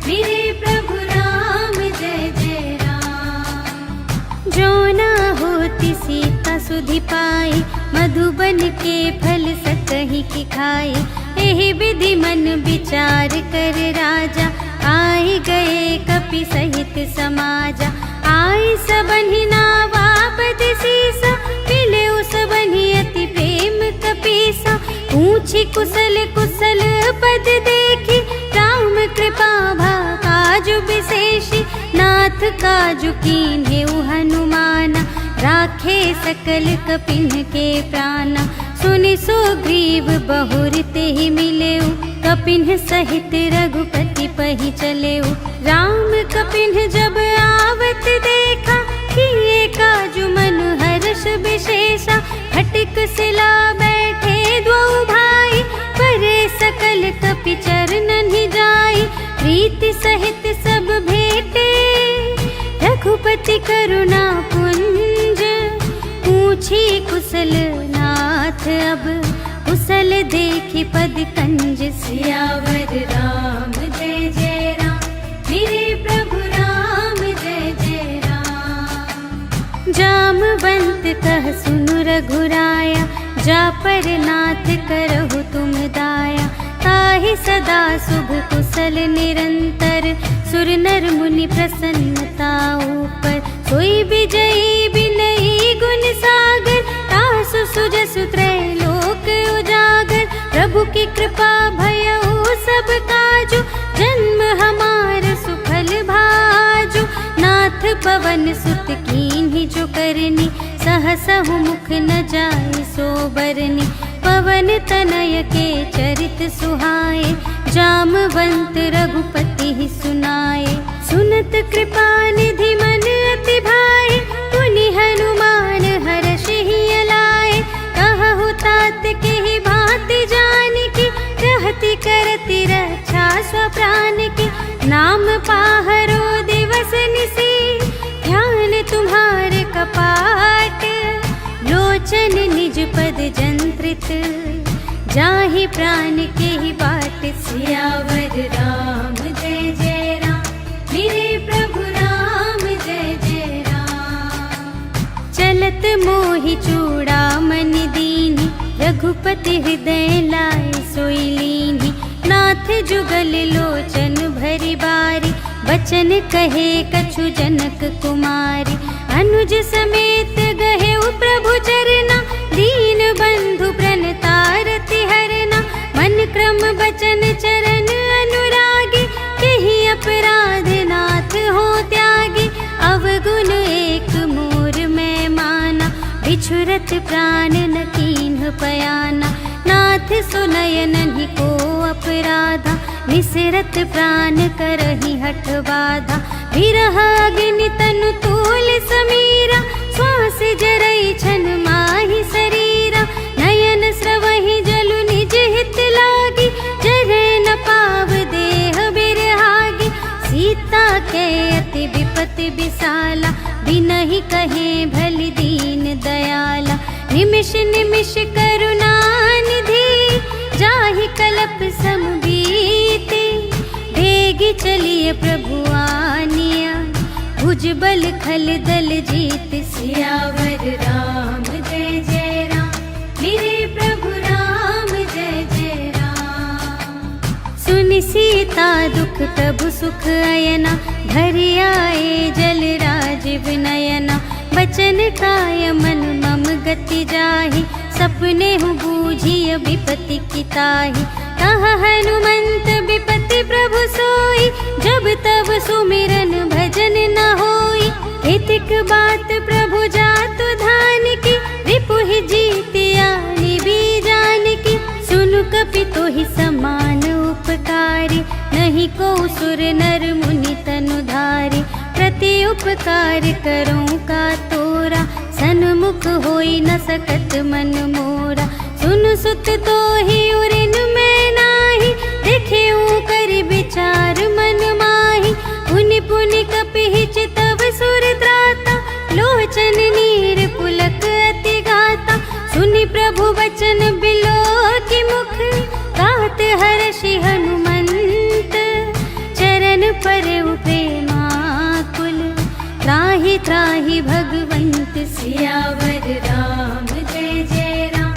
मेरे प्रभु राम जय जय राम। जो न होती सीता सुधि पाई, मधुबन के फल सकहि की खाई। एहि विधि मन विचार कर राजा, आए गए कपि सहित समाजा। आई सबन्हि नावा पद सीसा, मिले सबन्हि अति प्रेम कपीसा। पूछी कुशल कुशल पद देखी, राम कृपा भा काजु विशेषी। नाथ काजु कीन्हेउ हनुमाना, राखे सकल कपिन के प्राणा। सुनि सुग्रीव बहुर तेहि मिलेउ, कपिन सहित रघुपति पहि चलेउ। राम कपिन जब आवत देखा, किए काजु मन हर्ष विशेषा। खटिक सिला बैठे द्वौ भाई, परे सकल कपि चरणन ही जाई। प्रीति सहित सब भेटे, रघुपति करुणा पुंज। पूछी कुशल नाथ अब, कुशल देखि पद कंज। सियावर राम जय जय राम, मेरे प्रभु राम जय जय राम। जामवंत कह सुनु रघुराया, जा पर नाथ करहु तुम दाया। ताहि सदा शुभ कुशल निरंतर, सुर नर मुनि प्रसन्नता ऊपर। सोई विजयी विनयी गुण सागर, तासु सुजसु त्रैलोक उजागर। प्रभु की कृपा भयउ सब काजु, जन्म हमार सुफल भाजु। नाथ पवन सुत कीन्हि जो करनी, सहसहु मुख न जाय सो बरनी। पवन तनय के चरित सुहाए, जामवंत रघुपति ही सुनाए। सुनत कृपा निधि मन अति भाए, पुनि हनुमान हर्ष ही अलाए। कहु तात के ही भांति जानकी, रहति करति रक्षा स्वप्रान की। नाम पाहरो दिवस निसी, ध्यान तुम्हारे कपाट। लोचन निज पद जंत्रित, जाहि प्राण के ही बाट। सियावर राम जय जय राम, मेरे प्रभु राम जय जय राम। चलत मोहि चूड़ामन दीनी, रघुपति हृदय लाए सोई लीनी। नाथ जुगल लोचन भरी बारी, बचन कहे कछु जनक कुमारी। अनुज समेत गहेउ प्रभु चरना, दीन बंधु प्रणतारति हरना। मन क्रम बचन चरण अनुरागी, केहि अपराध नाथ हो त्यागी। अवगुण एक मोर मैं माना, बिछुरत प्राण न कीन्ह पयाना। नाथ सुनयनहि को अपराधा, निसरत प्राण करहि हठ बाधा। विरह अग्नि तनु तूल समीरा, श्वास जरई छन माहि शरीरा। नयन स्रवहि जलु निज हित लागी, जरै न पाव देह बिरहागी। सीता के अति विपति विसाला, बिनहि कहे भलि दीन दयाला। निमिष निमिष करुणा निधि, जाहि कलप सम बीति। भेगी चलिए प्रभु आनिया, भुज भुजबल खल दल जीत। सियावर राम जय जय राम, मेरे प्रभु राम जय जय राम। सुनि सीता दुख प्रभु सुख अयना, धरि आए जल राजीव नयना। बचन काय मन मम गति जाहि, सपने हूँ बूझिय विपति की ताहि। कहा हनुमंत विपति प्रभु सोई, जब तब सुमिरन भजन न होई। हितिक बात प्रभु जातु धान की, रिपुहि जीतिया निबी जान की। सुनु कपि तोहि समान उपकारी, नहीं को सुर नर मुनि तनु धारी। प्रति उपकार करूं का तोरा, सन्मुख होई न सकत मन मोरा। सुनु सुत तोहि उरिन मैं नाही, देखेऊं कर विचार मन माही। पुनि पुनि कपि चितव सुर त्राता, लोचन नीर पुलक अति गाता। सुनि प्रभु वचन बिलो की मुख, गात हर्षि हनुमंत। चरण पर प्रेमाकुल, त्राहि त्राहि भगवंत। सियावर राम जय जय राम,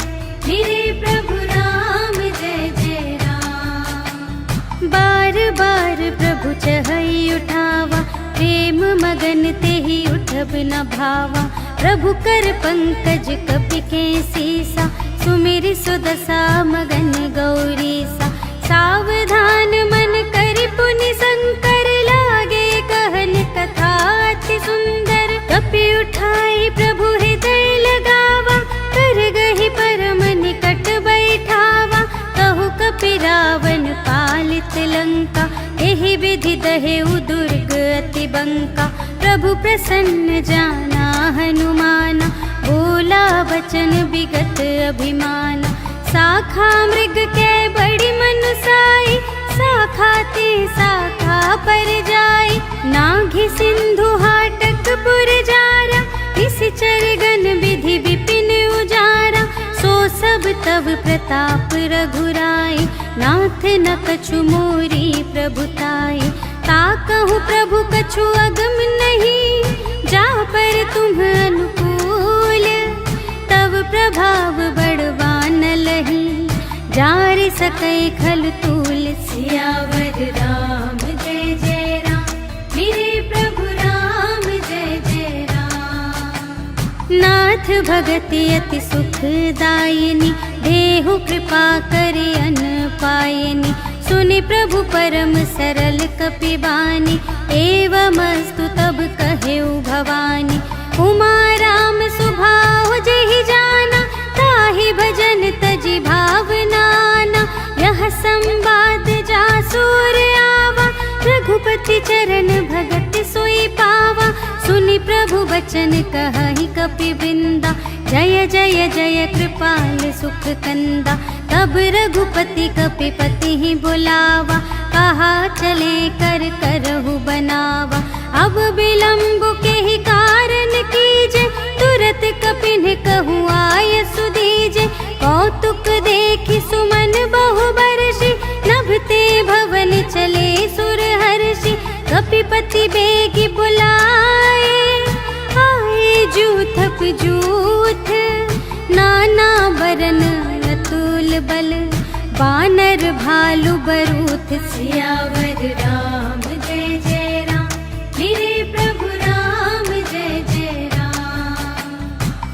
मेरे प्रभु राम जय जय राम। बार बार प्रभु चहई उठावा, प्रेम मगन तेहि उठब न भावा। प्रभु कर पंकज कपि के सीसा, सुमिरि सुदशा मगन गौरीसा। सावधान मन करि पुनि शंकर, लागे कहन कथा अति सुंदर। कपि उठाई प्रभु हृदय लगावा, कर गहि परम निकट बैठावा। कहु कपि रावण पालित लंका, एहि विधि दहेउ दुर्ग अति बंका। प्रभु प्रसन्न जाना हनुमाना, बोला वचन विगत अभिमाना। शाखा मृग के बड़ी मनुसाई, शाखा ते शाखा पर जाई। नाघि सिंधु हाटक पुर जारा, निश्चर गण विधि विपिन उजारा। सो सब तब प्रताप रघुराई, नाथ न कछु मोरी प्रभुताई। ताकहु प्रभु कछु अगम नहीं, जा पर तुम अनुकूल। तब प्रभाव बड़वान लही, जारि सकै खल तूल। सियावर राम जय जय राम, मेरे प्रभु राम जय जय राम। नाथ भगति अति सुखदायिनी, देहु कृपा करि अन पायनि। सुनि प्रभु परम सरल कपि बानी, एवमस्तु तब कहेउ भवानी। उमा राम सुभाव जेहि जाना, ताहि भजन तजि भावनाना। यह संवाद जासुर आवा, रघुपति चरण भगत सोई पावा। सुनि प्रभु वचन कहहि कपि बिंदा, जय जय जय कृपाल सुख कंदा। तब रघुपति कपिपति ही बुलावा, कहा चले कर करहु बनावा। अब विलंब के ही कारण कीजे, तुरत कपिन कहूँ आय सुदीजे। कौतुक देखि सुमन बहु बरषि, नभते भवन चले सुर हर्षि। कपिपति बेगी बुलाए, आए जूथप जूथ। नाना बरन अतुल बल, बानर भालु बरूथ। सियावर राम जय जय राम, मेरे प्रभु राम जय जय राम।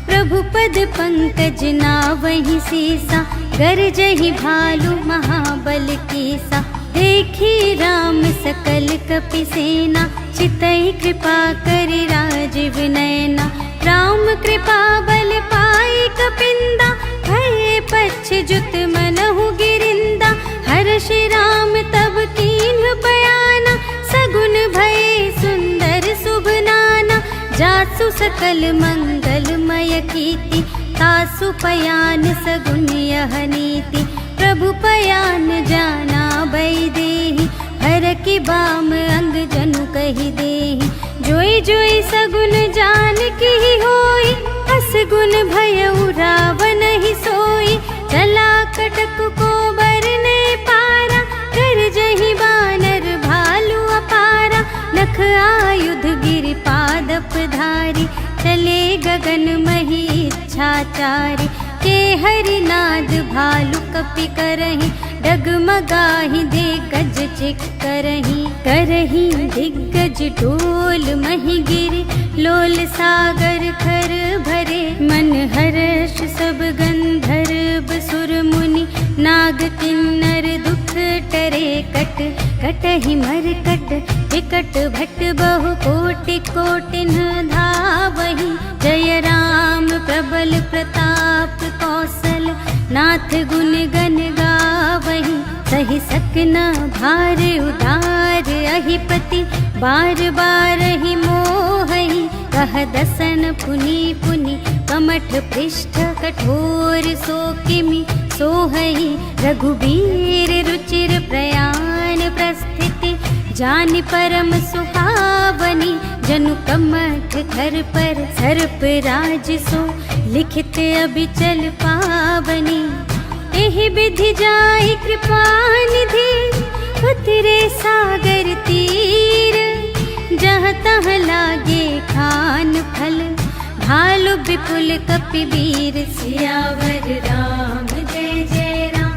प्रभु पद पंकज नावहि सीसा, गरजहि भालु महाबल कीसा। देखी राम सकल कपि सेना, चितई कृपा करि राजीव नयना। राम कृपा बल पाई कपिंदा, भये पच्छजुत मनहु गिरिंदा। हर्षि राम तब कीन्ह बयाना, सगुन भये सुंदर शुभ नाना। जासु सकल मंगलमय कीर्ति, तासु पयान सगुन यह नीति। प्रभु पयान जाना बैदेहि, हर की बाम अंग जनु कहि देहि। जोई जोई सगुन जान की होई, अस गुण भयउ रावण ही सोई। चला कटक को बरने पारा, कर जहि बानर भालु अपारा। नख आयुध गिर पा धारी, चले गगन मही इच्छाचारी। के हरिनाद भालु कपि करहीं, डगमगाहि दिग्गज चिक करहीं दिग्गज डोल मही गिरे। लोल सागर खर भरे, मन हर्ष सब गंधर्व सुर मुनि। नाग किन्नर दुख टरे, कट कटहि मरकट विकट भट बहु कोटि कोटिन धावहि। जय राम प्रबल प्रताप कौशल, नाथ गुण गण गावहि। सहि सकना भार उदार, अहिपति बार बार ही मोहहि। कह दसन पुनि पुनि, कमठ पृष्ठ कठोर सो किमि सोहहि। रघुबीर रुचिर प्रयाण प्रस्थिति, जानि परम सुहावनी। जनु कमठ धर पर सर्प राज सो, लिखित अबिचल पावनी। एहि विधि जाहि कृपा निधि, उतरे सागर तीर। जहाँ तहाँ लागे खान फल, भालु विपुल कपिवीर। सियावर राम जय जय राम,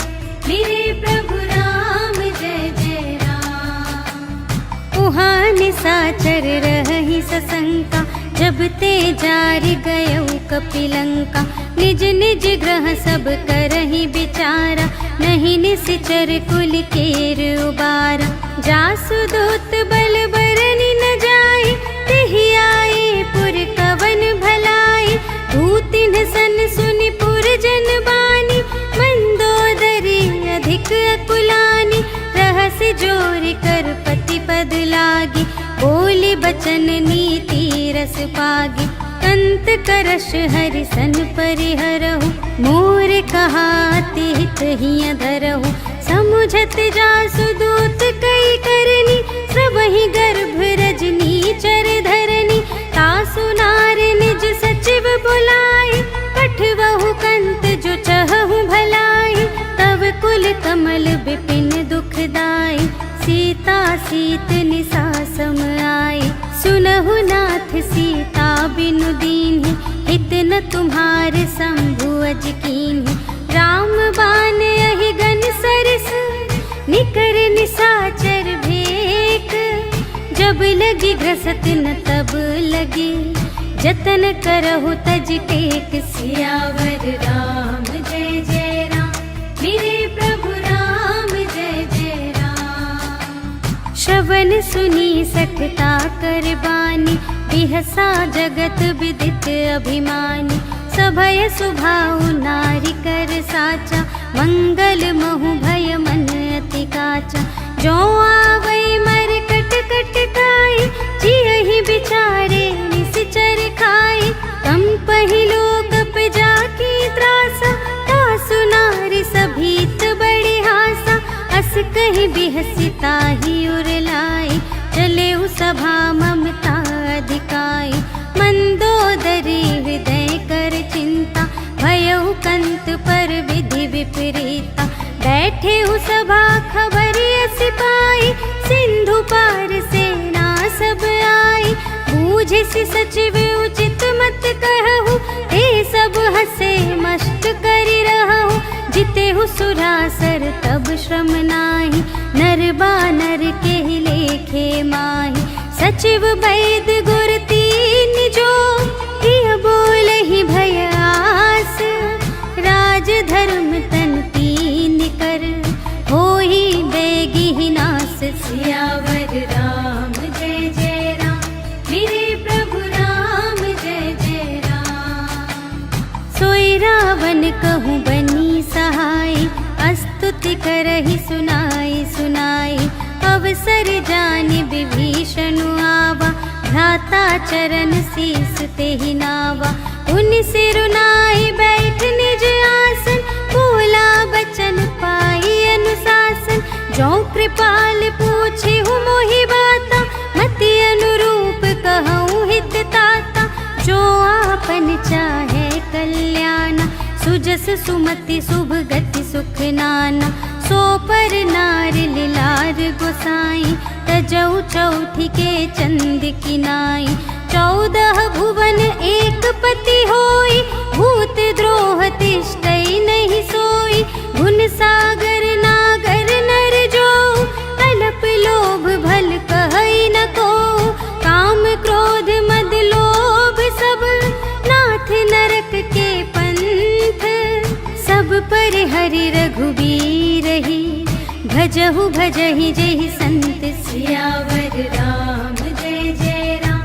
मेरे प्रभु राम जय जय राम। उहाँ निसाचर रही सशंका, जब ते जारि गयौ कपिलंका। निज निज ग्रह सब करहि विचारा, नहीं निसिचर कुल केर उबारा। जासु दूत बल बरनि न जाई, तेहि आए पुर कवन भलाई। दूतिन सन सुनि पुर जन बानी, मंदोदरी अधिक अकुलानी। रहस जोर कर पति पद लागी, बोली बचन नीति रस पागी। कंत करश हरि सन परिहरहु, मोर कहाति हित हिय धरहु। समुझत जासु दूत कई करनी, सबहि गर्भ रजनी चर धरनी। तासु नार निज सचिव बुलाए, पठवहु कंत जो चहहु भलाई। तब कुल कमल विपिन दुखदाई, सीता सीत निसा सम आई। सुनहु नाथ सीता बिनु दीन्हि, हित न तुम्हारे शंभु अज कीन्हि। राम बान यहि गन सरस, निकर निसाचर भेक। जब लगी ग्रसत न तब लगी, जतन करहु तज टेक। सियावर राम जय जय राम, मेरे प्रभु राम जय जय राम। श्रवण सुनी सठता कर बानी, बिहसा जगत विदित अभिमानी। सभय सुभाउ नारी कर साचा, मंगल महु भय मन अति काचा। जो आवै मर कट कट काई, जियहि विचारे निसिचर खाई। तम पहिलो कप जाकी त्रासा, तासु नारी सभीत बड़े हासा। अस कहि बिहसिता ही उरलाई, चले उ सभा ममता अधिकाई। मंदोदरी हृदय कर चिंता, भयउ कंत पर विधि विपरीता। बैठे हु सभा खबरिय सिपाही, सिंधु पार सेना सब आई। बूझिसि सचिव उचित मत कहु, ते सब हसे मस्त करि रहु। जितेहु सुरासर तब श्रम नाही, नर बानर के लेखे माही। सचिव वैद गुर तीन जो, हिय बोलहि भय आस। राज धर्म तन तीन कर, होहि बेगी नास। सियावर राम जय जय राम, मेरे प्रभु राम जय जय राम। सोई रावण कहूँ बनी सहाय, स्तुति करहि सुनाई सुनाई। अवसर जानि विभीषण आवा, भ्राता चरण शीस तेहि नावा। उन सिरुनाई बैठ निज आसन, बोला बचन पाई अनुशासन। जो कृपाल पूछे हूँ मोहि बाता, मति अनुरूप कहूँ हित ताता। जो आपन चाहे कल्याणा, सुजस सुमति शुभ गति सुख नाना। सो पर नार लिलार गोसाई, तजौ चौथी के चंद की नाई। 14 भुवन एक पति होई, भूत द्रोह तिष्ठै नहीं सोई। गुण सागर नागर नर जो, अल्प लोभ भल कहै न को। काम क्रोध मद लोभ सब, नाथ नरक के पंथ। सब पर हरि रघुबीर ही, भजहु भजहि जेहि संत। सियावर राम जय जय राम,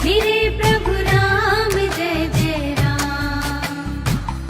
मेरे प्रभु राम जय जय राम।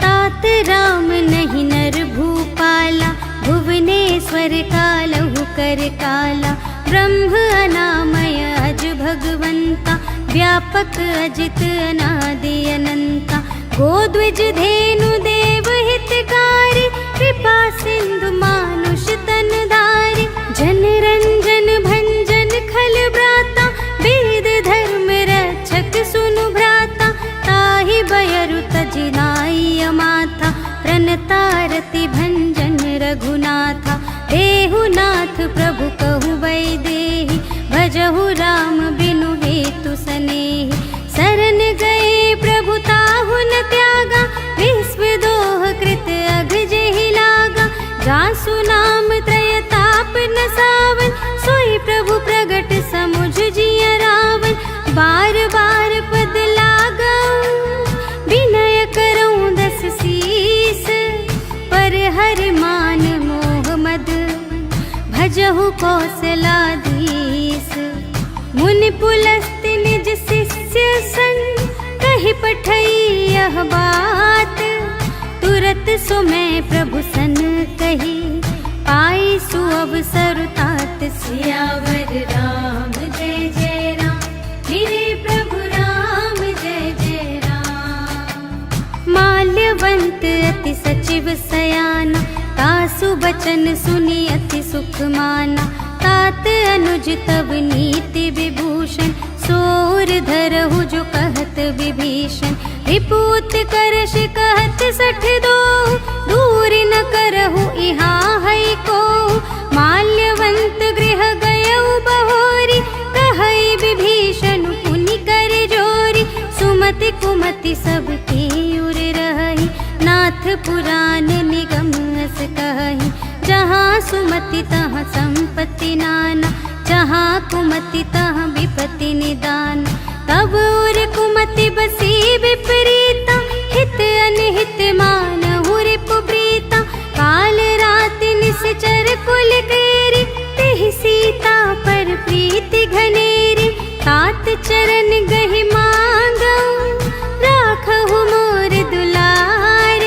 तात राम नहीं नर भूपाला, भुवनेश्वर कालहु कर काला। ब्रह्म अनामय अज भगवंता, व्यापक अजित अनादि अनंता। गोद्विज धेनु देव हितकारी, कृपा सिंधु मानुष तन धारी। जन रंजन भंजन खल ब्राता, वेद धर्म रक्षक सुनु भ्राता। ताहि बयरु तजिनाई माथा, प्रणतारति भंजन रघुनाथा। देहु नाथ प्रभु कहु वैदेही, भजहु राम बिनु हेतु सनेही। शरण गए प्रभु ताहु न त्यागा, विश्व दोह कृत अघ जेहि लागा। जासु नाम त्रय ताप न सावन, सोई प्रभु प्रगट समुझ जिय रावण। बार बार पद लागऊं, विनय करऊं दस सीस। पर हरि मान मोह मद, भजहु कौशलाधीश। मुनि पुलस्त निज शिष्य संग, कहि पठई यह बात। तुरत सो मैं प्रभु सन कही, पाई सुअवसर तात। सियावर राम जय जय राम, मेरे प्रभु राम जय जय राम। माल्यवंत अति सचिव सयाना, तासु बचन सुनि अति सुख माना। तात अनुज तब नीति विभूषण, सोर धरहु जो कहत विभीषण। रिपुत करश कहत 62, दूर न करहु इहाँ है को। माल्यवंत गृह गयउ बहोरी, कहई विभीषण पुनि कर जोरी। सुमति कुमति सब की उर रही, नाथ पुराण निगम अस कहि। जहाँ सुमति तहाँ संपत्ति नाना, जहाँ कुमति तहाँ विपत्ति निदान। तब उर कुमति बसी विपरीता, हित अनहित मानहु रिपु प्रीता। काल राति निश्चर कुल केरी, तेहि सीता पर प्रीति घनेरी। तात चरण गहि मांगऊं, राखहु मोर दुलार।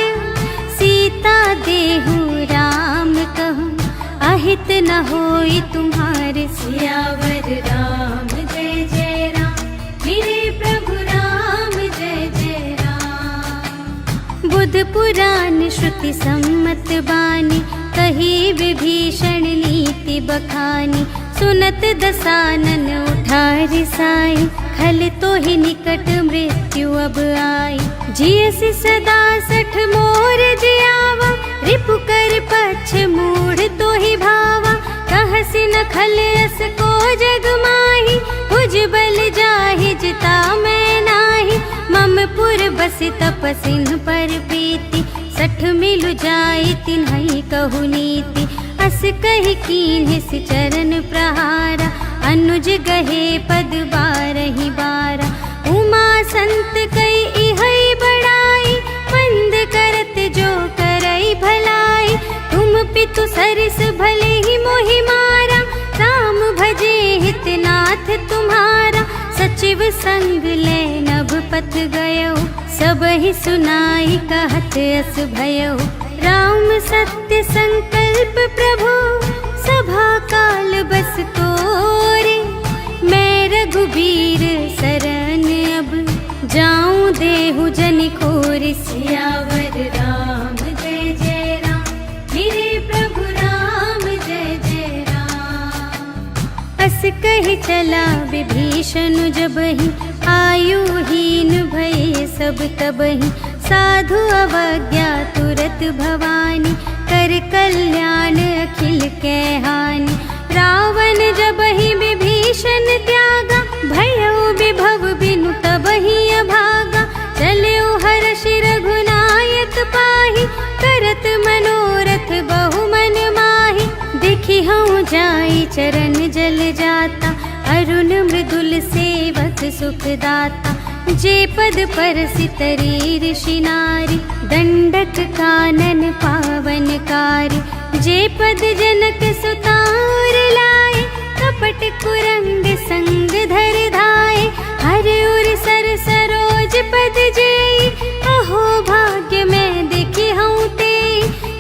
सीता देहु राम कहूँ, अहित न होई तुम्हारे। सियावर राम जय जय राम, मेरे प्रभु राम जय जय राम। बुध पुराण श्रुति सम्मत बानी, कही विभीषण नीति बखानी। सुनत दसानन उठा रिसाई, खल तो ही निकट मृत्यु अब आई। जियसि सदा 60 मोर जियावा, रिपु कर पक्ष मूढ़ तो ही भावा। कहसि न खल अस को जग माही, भुज बल जाहि जिता मैं नाही। मम पुर बसि तपसिन पर प्रीति, 60 मिलु जाई तिन्है कहु नीति। अस कहि कीन्हि सि चरण प्रहारा, अनुज गहे पद बारहि बारा। उमा संत कई इहै बड़ाई, मंद करत जो करई भलाई। तुम पितु सरिस भले ही मोहि मारा, राम भजे हितनाथ तुम्हारा। सचिव संग ले नभ पथ गयो, सबहि सुनाई कहत अस भयो। राम सत्य संकल्प प्रभु, सभा काल बस तोरे। मैं रघुबीर शरण अब, जाऊं देहु जनि खोरि। सियावर राम जय जय राम, मेरे प्रभु राम जय जय राम। अस कहि चला विभीषण जबहि, आयुहीन भये सब तबहि। साधु अवज्ञा तुरत भवानी, कर कल्याण अखिल के हानि। रावण जबहि विभीषण त्यागा, भयउ विभव बिनु देखी हूँ जाई चरण जल जाता, अरुण मृदुल सेवक सुखदाता। जे पद पर सितरी ऋषि नारी, दंडक कानन पावनकारी। जे पद जनक सुतार लाए, कपट कुरंग संग धर धाए। हर उर सर सरोज पद जेई, अहो भाग्य में देखी हूँ ते।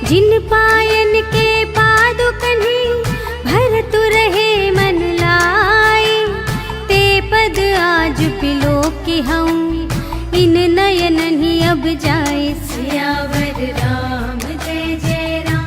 जिन पायन के पादुकन्हि, भरत रहे मन लाए। ते पद आज पिलो की हूँ, इन नयन ही अब जाए। सियावर राम जय जय राम,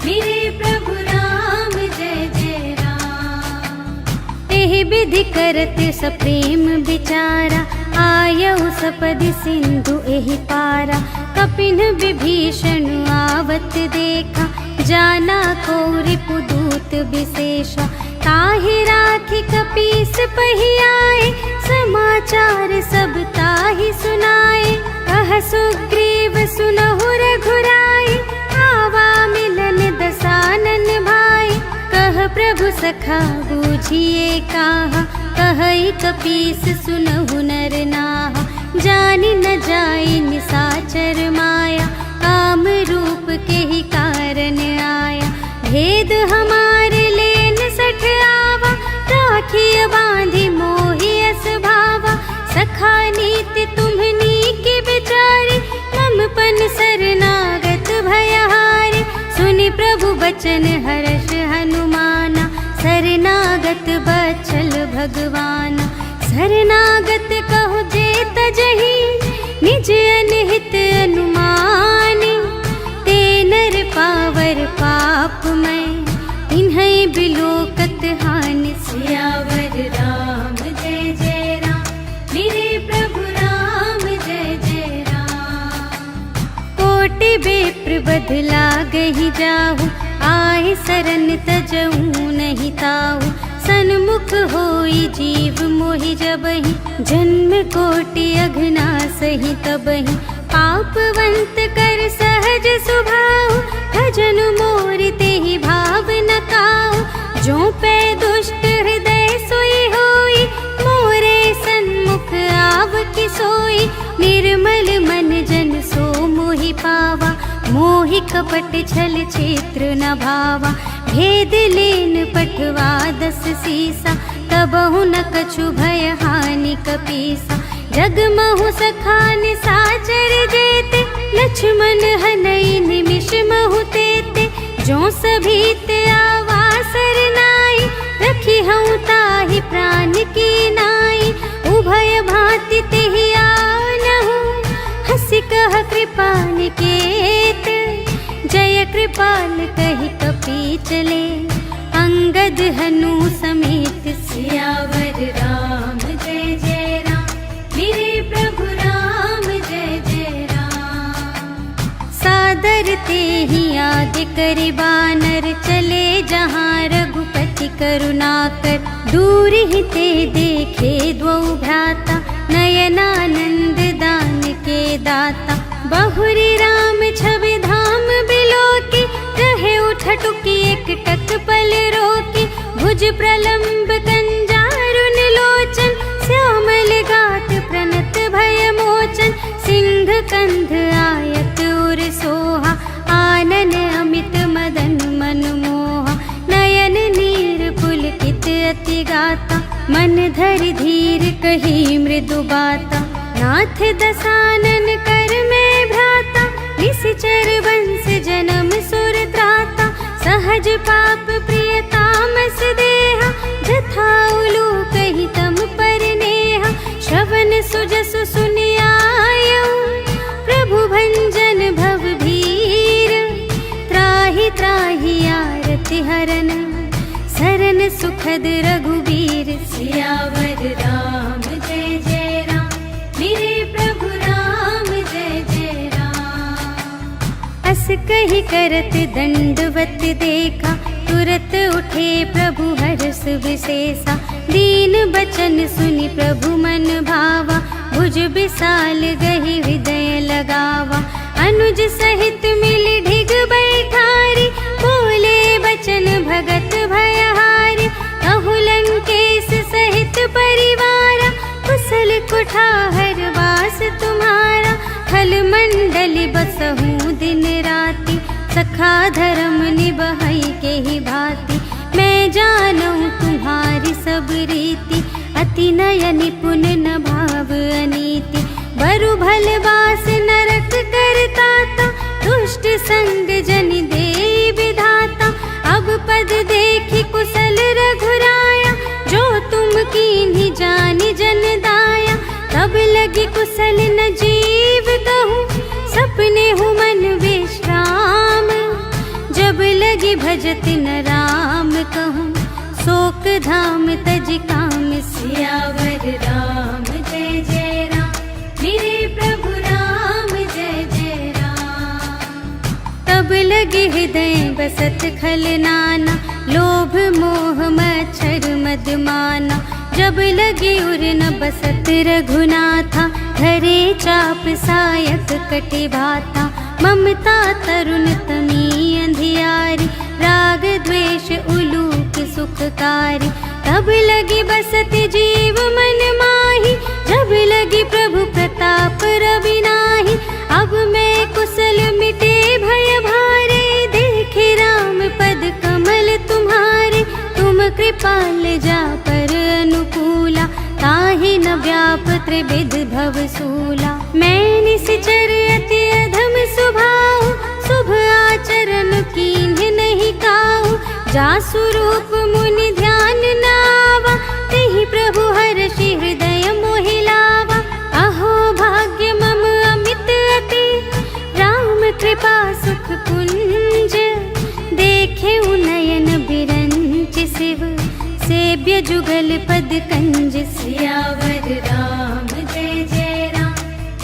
मेरे प्रभु राम जय जय राम। एहि विधि करत सप्रेम विचारा, आयऊ सपदि सिंधु एहि पारा। कपिन विभीषण आवत देखा, जाना को रिपुदूत विशेषा। ताहि राखी कपीस पहियाए, समाचार सब ताहि सुनाए। कह सुग्रीव सुनहु रघुराई, आवा मिलन दसानन भाई। कह प्रभु सखा बूझिए काहा, कहई कपीस सुनहु नर नाहा। जानि न जाई निसाचर माया, काम रूप के ही कारण आया। भेद हमारे लेन सठ आवा, राखिय बांधि मोहि अस भावा। सखा नीति तुम्हनी के विचारी, मम पन शरणागत भयहारी। सुनि प्रभु बचन हर्ष हनुमाना, शरणागत बचल भगवाना। शरणागत कहु जे तजहि, निज अनहित अनुमानी। ते नर पावर पाप में, इन्है बिलोकत हानि। सियावर राम जय जय राम, मेरे प्रभु राम जय जय राम। कोटि बेप्र बदला गहि जाहु, आए सरन तजऊ नहीं ताहु। सन्मुख होई जीव मोहि जबहि, जन्म कोटि अघना सही तबहि। पापवंत कर सहज सुभाव, भजन मोर तेहि भाव न काहु। जो पै दुष्ट हृदय सोई होई, मोरे सन्मुख आव की सोई। निर्मल मन जन सो मोहि पावा, मोहि कपट छल क्षेत्र न भावा। भेद लेन पठवा दस सीसा, तबहु न कछु भय हानि कपीसा। जगमहु सखा निसाचर जेते, लक्ष्मण हनई निमिष महु तेते। जो सभीते आवा सरनाई, रखी हूँ ताहि प्राण की नाई। उभय भांति तेहि आनहु, हंसी कह कृपाल केत। जय कृपाल कहि कपी चले, अंगद हनु समेत। सियावर राम जय जय राम, मेरे प्रभु राम जय जय राम। सादर तेहि आदि करि बानर, चले जहाँ रघुपति करुणाकर। दूर ही ते देखे द्वौ भ्राता, नयनानंद दान के दाता। बहुरी राम छवि धाम बिलोकी, रहे उठटुकी एक टक पल रोकी। भुज प्रलंब कंजारुन लोचन, श्यामल गात प्रणत भय मोचन। सिंह कंध आयत उर सोहा, आनन अमित मदन मनमोहा। नयन नीर पुलकित अति गाता, मन धरि धीर कही मृदु बाता। नाथ दसानन कर में भ्राता, निश्चर वंश जन्म सुर त्राता। सहज पाप प्रिय तामस देहा, जथा उलू कही तम पर नेहा। श्रवण सुजसु सुनियायऊ, प्रभु भंजन भव भीर। त्राहि त्राहि आरति हरन, सरन सुखद रघुबीर। सियावर राम जय जय राम, मेरे प्रभु राम जय जय राम। अस कही करत दंडवत देखा, तुरत उठे प्रभु हर्ष विशेषा। दीन बचन सुनि प्रभु मन भावा, भुज विशाल गहि हृदय लगावा। अनुज सहित मिल ढिग बैठारी, बोले बचन बचन भगत भयहारी, कहु लंकेश सहित परिवारा, कुशल कुठार वास तुम्हारा। खल मंडली बसहु दिन राति, सखा धर्म निबहै के ही भांति। मैं जानूं तुम्हारी सब रीति, अति नय निपुण न भाव अनीति। बरु भल बास नरक करताता, दुष्ट संग जन दे विधाता। अब पद देखि कुशल रघुराया, जो तुम कीन्ही जानि जन दाया। तब लगी कुशल न जीव कहूँ, सपने हूँ मन विश्राम। जब लगी भजत न राम कहूँ, शोक धाम तज काम। सियावर राम जय जय राम, मेरे प्रभु राम जय जय राम। तब लगे हृदय बसत खल नाना, लोभ मोह मच्छर मद माना। जब लगे उर न बसत रघुनाथा, धरे चाप सायक कटि भाता। ममता तरुण तमी अंधियारी, राग द्वेष उलूक सुखकारी। तब लगी बसत जीव मन माही, जब लगी प्रभु प्रताप रवि नाही। अब मैं कुशल मिटे भय भारे, देखे राम पद कमल तुम्हारे। तुम कृपाल जा पर अनुकूला, ताहि न व्याप त्रिविध भव सूला। मैं निश्चर अति अधम स्वभाव, शुभ आचरण कीन्ह नहीं काहू। जासु रूप मुनि ध्यान न आवा, तेहि प्रभु हर्षि हृदय मोहि लावा। अहो भाग्य मम अमित अति, राम कृपा सुख कुंज। देखे नयन बिरंच शिव, सेव्य जुगल पद कंज। सियावर राम जय जय राम,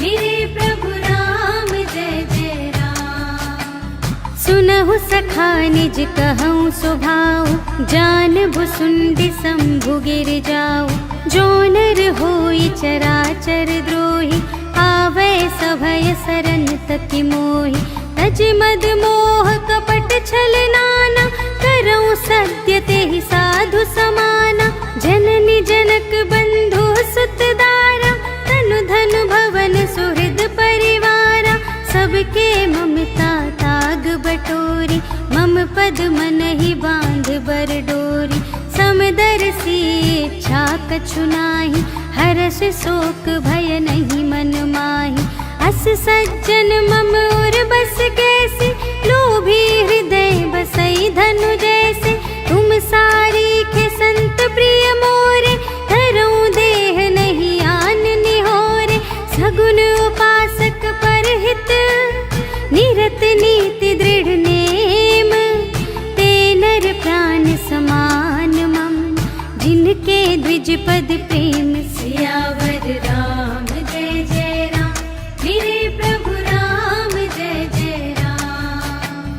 मेरे प्रभु राम जय जय राम। सुनहु सखा निज कहूँ स्वभाव, जान भुसुंडि शंभु गिर जाऊ। जो नर होई चराचर द्रोही, आवे सभय सरन तति मोहि। तज मद मोह कपट छल नाना, करऊँ सत्य तेहि साधु समाना। जननी जनक बंधु सुत दारा, तनु धन भवन सुहृद परिवारा। सबके ममता ताग बटोरी, मम पद मन ही बांध बर डोरी। समदर्शी इच्छा कछु नाही, हर्ष शोक भय नहीं मन माही। अस सज्जन मम और बस कैसे, लोभी हृदय बसई धनु जैसे। तुम सारी खे संत प्रिय मोरे, धरूं देह नहीं आन निहोरे। सगुन उपासक परहित, निरत नीति दृढ़ नेम। ते नर प्राण समान मम, जिनके द्विज पद प्रेम। सियावर राम जय जय राम, मेरे प्रभु राम जय जय राम।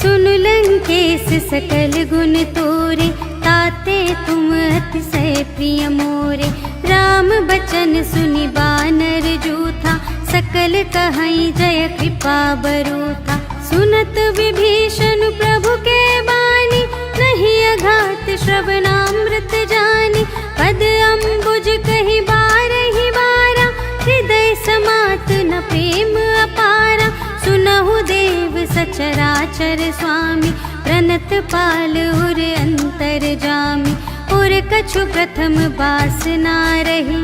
सुन लंकेश सकल गुण तोरे, ताते तुम अतिशय प्रिय मोरे। राम बचन सुनि बानर जूथा, सकल कहई जय कृपा बरूथा। सुनत विभीषण प्रभु के बानी, नहीं अघात श्रवणामृत जानी। पद अम्बुज कहि बारहि बारा, हृदय समात न प्रेम अपारा। सुनहु देव सचराचर स्वामी, प्रणत पाल उर अंतर जामी। उर कछु प्रथम बास ना रही,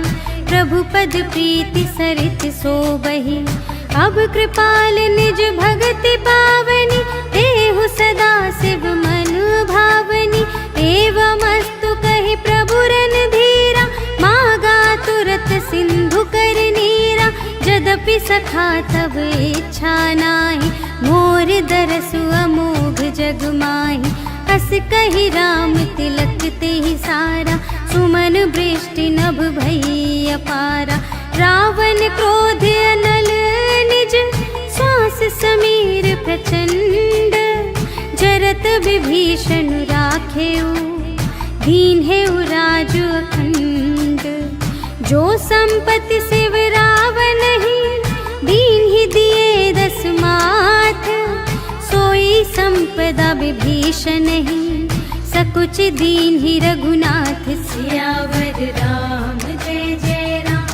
प्रभु पद प्रीति सरित सोबहि। अब कृपाल निज भगति पावनी, देहु सदा शिव मन भावनी। एवमस्तु कहि प्रभु रणधीरा, मागा तुरत सिंधु कर नीरा। यद्यपि सखा तब इच्छा नाही, मोर दरसु अमोघ जग माही। अस कहि राम तिलक तेहि सारा, सुमन वृष्टि नभ भई अपारा। रावण क्रोध अनल निज, श्वास समीर प्रचंड। जरत विभीषण राखेउ, दीन्हेउ राजु अखंड। जो संपत्ति शिव रावण ही, दीन्हि दिए दस माथ। सोई संपदा विभीषण ही, सकुच दीन ही रघुनाथ सियावर राम जय जय राम,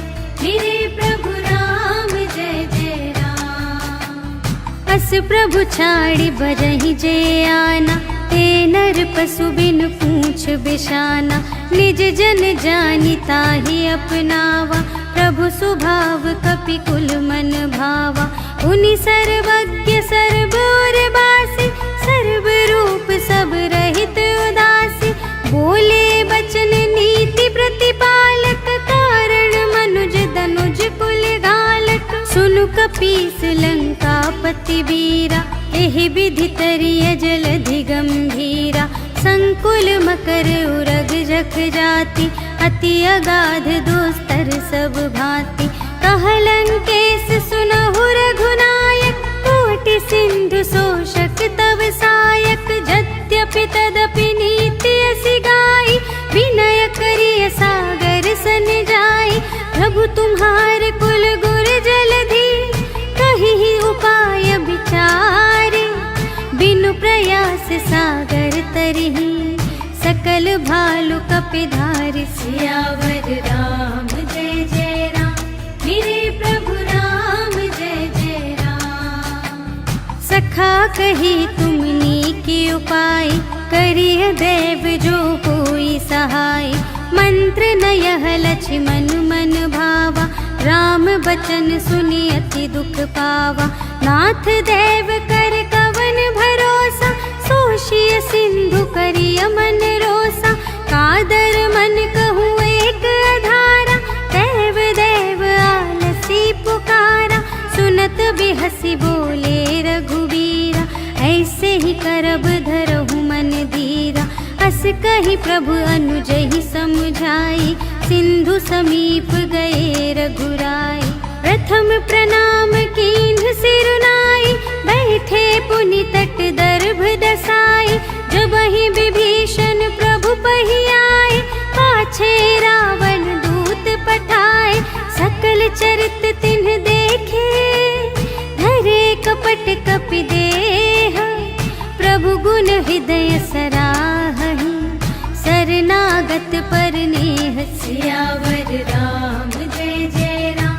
मेरे प्रभु राम जय जय राम। अस प्रभु छाड़ी बरहि जे आना, ते नर पशु बिनु पूछ बिशाना। निज जन जानि ताहि अपनावा, प्रभु स्वभाव कपि कुल मन भावा। उनि सर्वज्ञ सर्व और बासी, सर्व रूप सब रहित उदासी। बोले बचन नीति प्रतिपालक, कारण मनुज दनुज कुल घालक। सुनु कपीस लंका पति वीरा, एहि विधि तरिय जलधि गंभीरा। संकुल मकर उरग जख जाति, अति अगाध दुस्तर सब भांति। कहलंकेश सुनहु रघुनायक, कोटि सिंधु शोषक तव सायक। यद्यपि तदपि नीति असि गाई, विनय करिय सागर सन जाई। प्रभु तुम्हार कुल गुर जलधि, कहिहि उपाय विचारे। बिनु प्रयास सागर तरिहि, सकल भालु कपिधारि। सियावर राम जय जय राम, मेरे प्रभु राम जय जय राम। सखा कही तुमनी के उपाय, करिय देव जो कोई सहाय। मंत्र न यह लक्ष्मण मन भावा, राम बचन सुनि अति दुख पावा। नाथ देव कर कवन भरोसा, सोषिय सिंधु करिय मन रोसा। कादर मन कहूँ एक आधारा, देव देव आलसी पुकारा। सुनत बिहसी बोले रघुबीरा, ऐसे ही करब धरहु मन धीरा। अस कही प्रभु अनुजहि समझाई, सिंधु समीप गए रघुराई। प्रथम प्रणाम कीन्ह सिरुनाई, बैठे पुनि तट दर्भ दसाई। जबहि विभीषण प्रभु पहि आए, पाछे रावण दूत पठाए। सकल चरित तिन्ह देखे, धरे कपट कपि देह। प्रभु गुण हृदय सराहहि, शरणागत पर नेह। सियावर राम जय जय राम,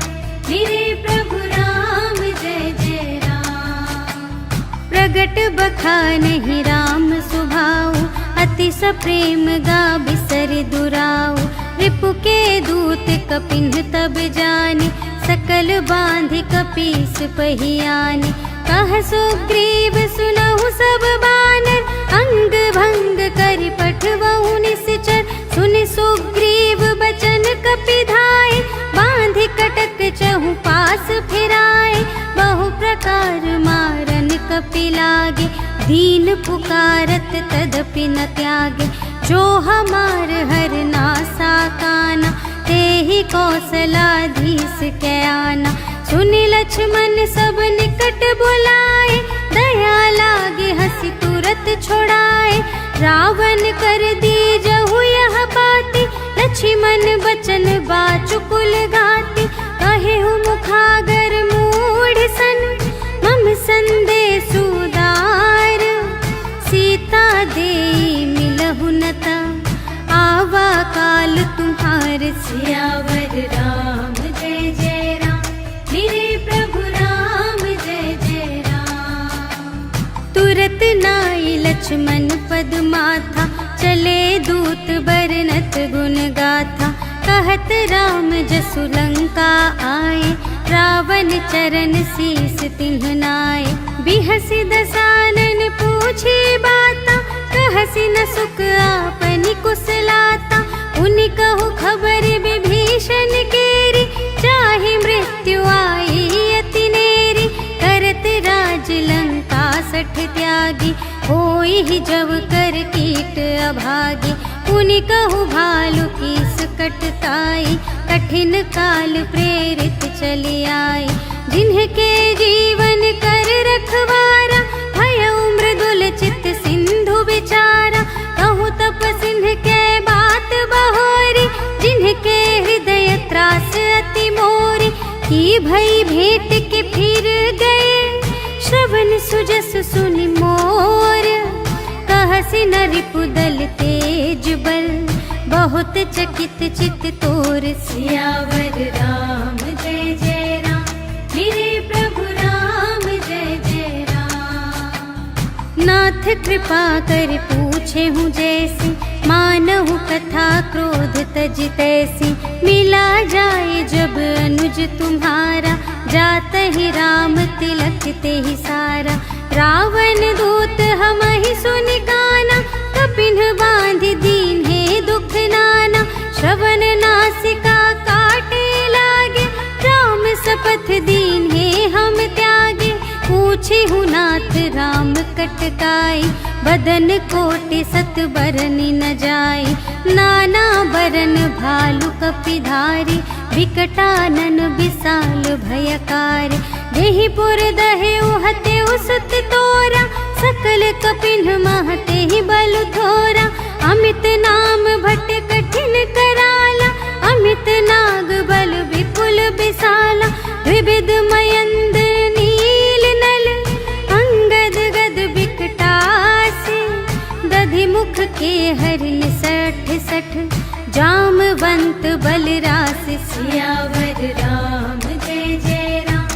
मेरे प्रभु राम जय जय राम। प्रगट बखानहि राम सुभाऊ, अति सप्रेम गा बिसरि दुराऊ। रिपु के दूत कपिन्ह तब जाने, सकल बांधि कपीस पहि आने। कह सुग्रीव सुनहु सब बानर, अंग भंग करि पठवहु निश्चर। सुनि सुग्रीव बचन कपिधाय, बांधि कटक चहु पास फिराए। बहु प्रकार मारन कपि लागे, दीन पुकारत तदपि न त्यागे। जो हमार हर नासा काना, तेहि कौशलाधीश कै आना। सुनि लक्ष्मण सब निकट बुलाए, दया लागे हंसी तुरत छोड़ाए। रावण कर दीजहु यह बाती, लक्ष्मण बचन बाचुकुल घाती। कहेहु मुखागर मूढ़ सन, मम संदेश उदार। सीता देई मिलहु नता, आवा काल तुम्हार। सियावर राम जय जय राम, मेरे प्रभु राम जय जय राम। तुरत नाई लक्ष्मण पद माथा, चले दूत बरनत गुण गाथा। कहत राम जसु लंका आए, रावण चरण शीस तिन्ह नाए। बिहसि दसानन पूछे बाता, कहसि न सुख आपनि कुशलाता। उनि कहु खबर विभीषण केरी, चाहे मृत्यु आई अति नेरी। करत राज लंका सठ त्यागी, होई ही जब कर कीट अभागी। पुनि कहु भालु की सकटताई, कठिन काल प्रेरित चली आई। जिन्हके जीवन कर रखवारा, भयउ मृदुल चित सिंधु विचारा। कहु तप सिंह के बात बहोरी, जिन्हके हृदय त्रास अति मोरी। की भई भेंट के फिर गए, श्रवण सुजस सुनि मोर, कहसि न रिपुदल तेज बल, बहुत चकित चित तोर। सियावर राम जय जय राम, मेरे प्रभु राम जय जय राम। नाथ कृपा कर पूछे हूँ जैसी, मानहु कथा क्रोध तज तैसी। मिला जाए जब अनुज तुम्हारा, जात ही राम तिलक ते ही सारा। रावण दूत हम ही सुनि काना, कपिन बांध दीन है दुख नाना। श्रवण नासिका काटे लागे, राम सपथ दीन है हम त्यागे। पूछे हूँ नाथ राम कटकाई, बदन कोटि सत बरनि न जाई। नाना बरन भालु कपिधारी, विकटानन विशाल भयकारी। देहि पुर दहे उहते उसत तोरा, सकल कपिन महते ही बल थोरा। अमित नाम भट कठिन कराला, अमित नाग बल विपुल विशाला। विविध मयंद नील नल, अंगद गद विकटासी। दधि मुख के हरि सठ सठ, जामवंत बलरासि। सियावर राम जय जय राम,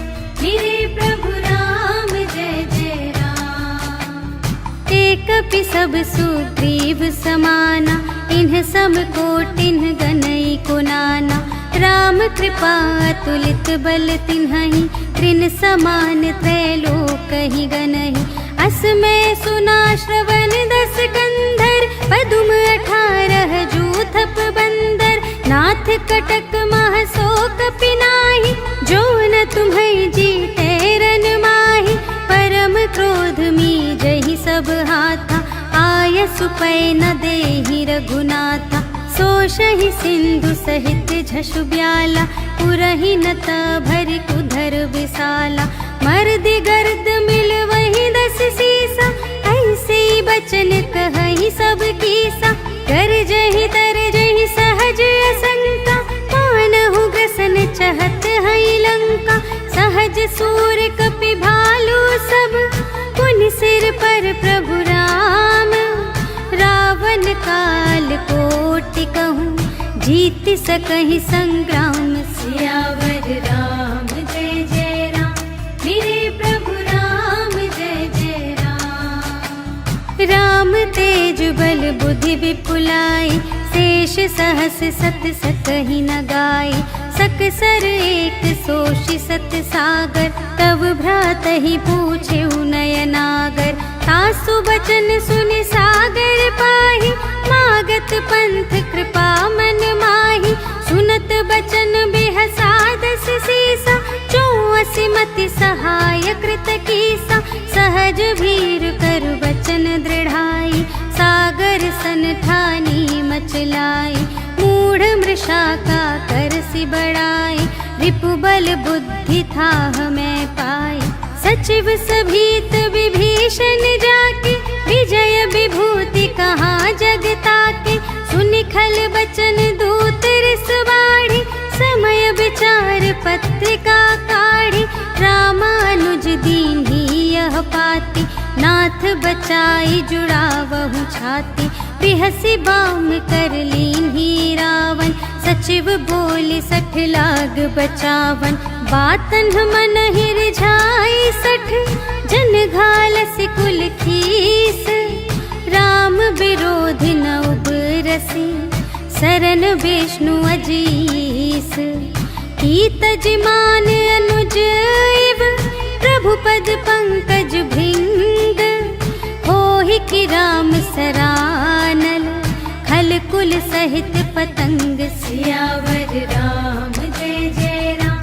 मेरे प्रभु राम जय जय राम। एक कपि सब सुग्रीव समाना, इन्ह सम कोटिन गनई को नाना। राम कृपा अतुलित बल तिन्हहि, त्रिन समान त्रैलोक ही गनहि। अस मैं सुना श्रवण 10 कंधर, पदुम 18 जूथप बंदर। नाथ कटक मह सो कपि नाहि, जो न तुम्हें जीते रन माहि। परम क्रोध मी जहि सब हाथा, आय सुपै न देहि रघुनाथा। सोषहि सिंधु सहित झसु ब्याला, पुरहि नत भरि कुधर विशाला। मर्दि गर्द मिल वही 10 सीसा, ऐसे बचन कहहि सब कीसा। कर जहि तर जहि सहज असंका, मानहु ग्रसन चहत हई लंका। सहज सूर कपि भालु सब, पुनि सिर पर प्रभु राम। रावण काल कोटि कहूँ, जीत सकहि संग्राम। सियावर राम जय जय राम, मेरे प्रभु राम जय जय राम। राम तेज बल बुद्धि विपुलाई, शेष सहस सत सकहि न गाई। सकसर एक सोषि सत सागर, तब भ्रातहि पूछे नयनागर। तासु बचन सुनि सागर पाहि, मागत पंथ कृपा मन माहि। सुनत बचन बिहसा 10 सीसा, 84 मति सहाय कृत कीसा। सहज भीर कर बचन दृढ़ाई, सागर सन ठानी मचलाई। मूढ़ मृषा का करसि बड़ाई, रिपु बल बुद्धि थाह मैं पाई। सचिव सभीत विभीषण जाके, विजय विभूति कहाँ जगता के। सुनि खल बचन दूत रिस बाढ़ी, समय विचार पत्रिका काढ़ी। रामानुज दीन्ही यह पाती, नाथ बचाई जुड़ावहु छाती। बिहसि बाम कर लीन्ही रावण, सचिव बोली 60 लाग बचावन। बातन मन ही रिझाई 60, जन घालसि कुल खीस। राम विरोधि न उबरसि, शरण विष्णु अजीस। कीतज मान अनुज इव, प्रभु पद पंकज भृंग। होहि कि राम सरानल, खल कुल सहित पतंग। सियावर राम जय जय राम,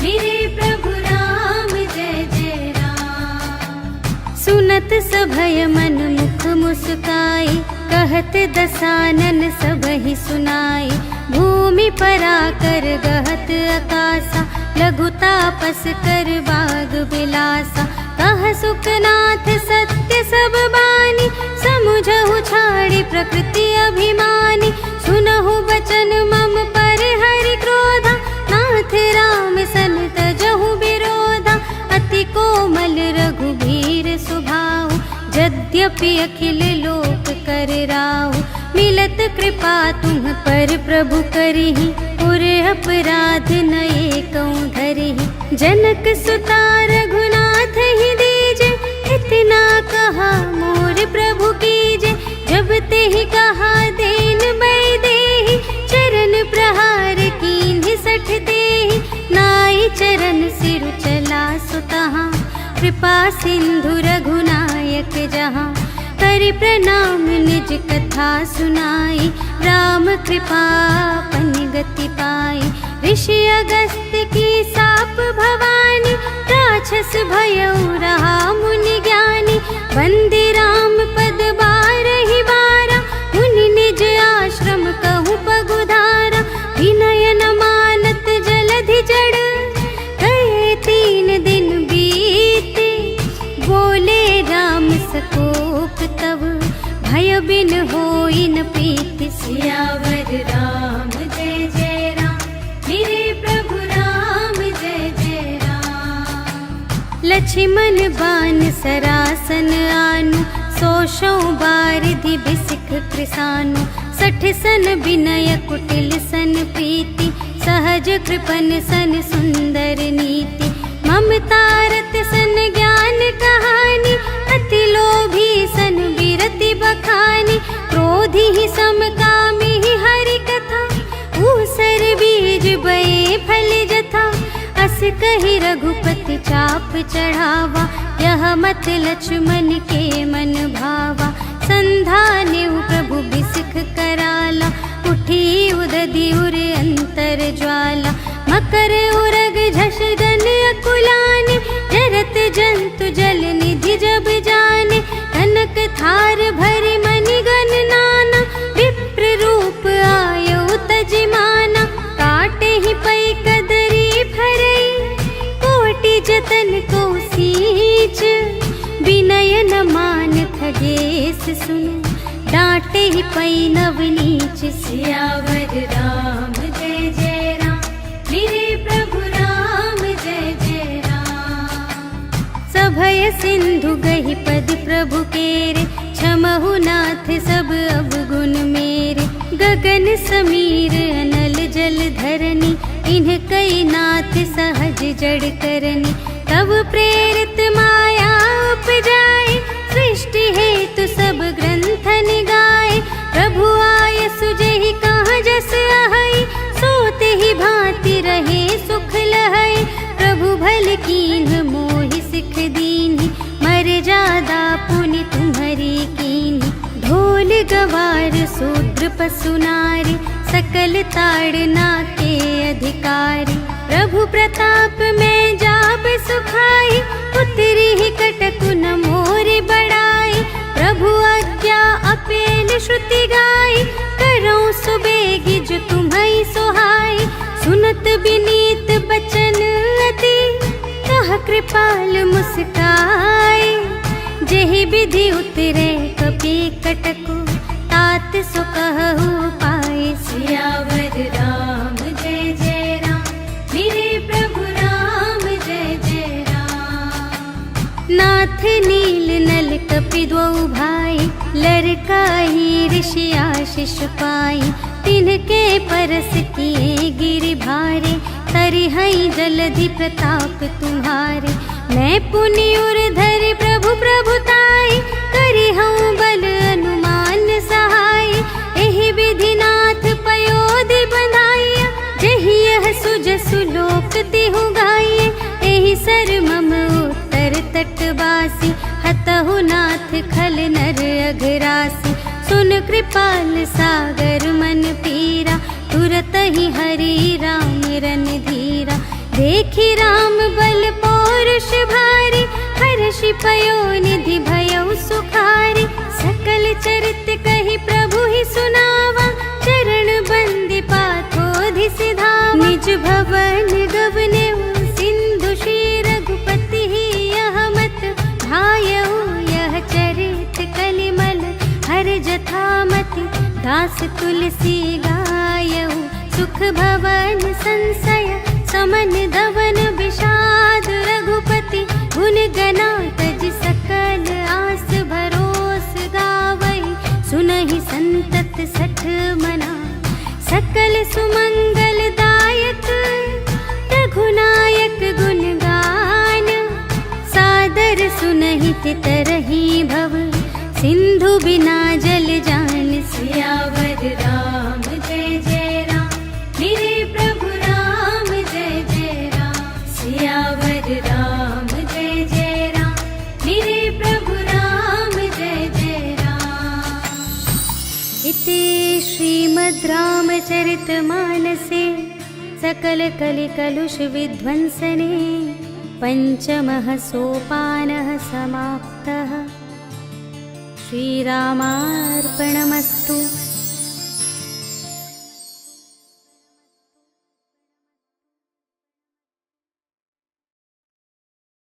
मेरे प्रभु राम जय जय राम। सुनत सभय मन मुख मुस्काई, कहत दसानन सबहि सुनाई। भूमि पराकर गहत आकासा, लघु तापस कर बाग बिलासा। कह सुखनाथ सत्य सब बानी, समुझहु छाड़ी प्रकृति अभिमानी। सुनहु बचन मम पर हरि क्रोधा, नाथ राम सन तजहु विरोधा। अति कोमल रघुबीर तदपि अखिल लोक कर राहु। मिलत कृपा तुम पर प्रभु करिहि, और अपराध न एकौ धरिहि। जनक सुता रघुनाथ ही दीजे, इतना कहा मोर प्रभु कीजे। जब ते ही कहा देन बै देहि, चरण प्रहार कीन्हि सठ देहि। नाई चरण सिरु चला सुतहाँ, कृपा सिंधु रघुनायक जहाँ। करि प्रणाम निज कथा सुनाई, राम कृपा पन गति पाई। ऋषि अगस्त की साप भवानी, राक्षस भयउ रहा मुनि ज्ञानी। वंदे राम पद बारहि बारा, मुनि निज आश्रम कहु पगुधारा। विनय न मानत जलधि जड़, गए 3 दिन बीते। बोले राम सकोप तब, भय बिन होई न प्रीति। सियावर राम जय जय राम, मेरे प्रभु राम जय जय राम। लक्ष्मण बान सरासन आनु, 100 बारिधि बिसिख कृसानु। 60 सन विनय कुटिल सन प्रीति, सहज कृपन सन सुंदर नीति। ममता रत सन ज्ञान कहानी, अति लोभी सन विरति बखानी। क्रोधी ही समकामी ही हरि कथा, ऊसर बीज बये फल जथा। अस कहि रघुपति चाप चढ़ावा, यह मत लक्ष्मण के मन भावा। संधानेउ प्रभु बिसिख कराला, उठी उदधि उर अंतर ज्वाला। मकर उरग झष जन अकुलाने, जरत जंतु जल निधि जब जाने। कनक थार भरि मणिगण नाना, विप्र रूप आयउ तजिमाना। काटे ही पै कदरी भरई, कोटि जतन को सींच। विनय न मान खगेश सुन, डांटे ही पै नव नीच। सियावर राम जय जय राम, मेरे प्रभु राम जय जय राम। सभय सिंधु गहि पद प्रभु केरे, क्षमहु नाथ सब अवगुण मेरे। गगन समीर अनल जल धरनी, इन्ह कई नाथ सहज जड़ करनी। तब प्रेरित माया उपजाए, सृष्टि हेतु सब ग्रंथन गाए। प्रभु आय सुजहि कहाँ जस आहई, सोते ही भांति रहे सुख लहई। प्रभु भल कीन्ह मोहि सिख दीन्हि, मर्यादा पुनि तुम्हरी कीन्हि। ढोल गवार शूद्र पशु नारी, सकल ताड़ना के अधिकारी। प्रभु प्रताप में जाब सुखाई, उतरी ही कटकु न मोरि बड़ाई। प्रभु आज्ञा अपेल श्रुति गाई, करऊँ सुबेगी जो तुम्हई सोहाई। सुनत विनीत बचन अति, कह कृपाल मुस्काई। जेहि विधि उतरे कपि कटकु, तात सो कहु पाई। सियावर राम जय जय राम, मेरे प्रभु राम जय जय राम। नाथ नील नल कपि द्वौ भाई, लरकाई ऋषि आशीष पाई। तिनके परस किए गिरि भारे, तरिहई जलधि प्रताप तुम्हारे। मैं पुनि उर धरि प्रभु प्रभुताई, करिहऊँ बल अनुमान सहाय। एहि विधि नाथ पयोधि बंधाइया, जेहि यह सुजसु लोक तिहु गाइए। एहि सर मम उत्तर तटवासी, हतहु नाथ खल नर अघरासी। सुन कृपाल सागर मन पीरा, तुरत ही हरि राम रन धीरा। देखि राम बल पौरुष भारी, हर्षि पयो निधि भयउ सुखारी। सकल चरित कहि प्रभु ही सुनावा, चरण बंदी पाथोधि सिधावा। निज भवन गवनेउ सिंधु श्री रघुपति ही, यह मत भायउ यह चरित कलिमल। हर जथामति दास तुलसी गायउ, सुख भवन संशय समन दवन विषाद। रघुपति गुण गना तज सकल आस भरोस गावै सुनहि संतत सठ मना। सकल सुमंगलदायक रघुनायक गुण गान। सादर सुनहि तरहि भव सिंधु बिना जल जान। सियावर राम जय जय राम, मेरे प्रभु राम जय जय राम। सियावर राम जय जय राम, मेरे प्रभु राम जय जय राम। इति श्रीमद् रामचरितमानसे सकल कलिकलुष विध्वंसने पंचमः सोपानः समाप्तः। श्रीरामार्पणमस्तु।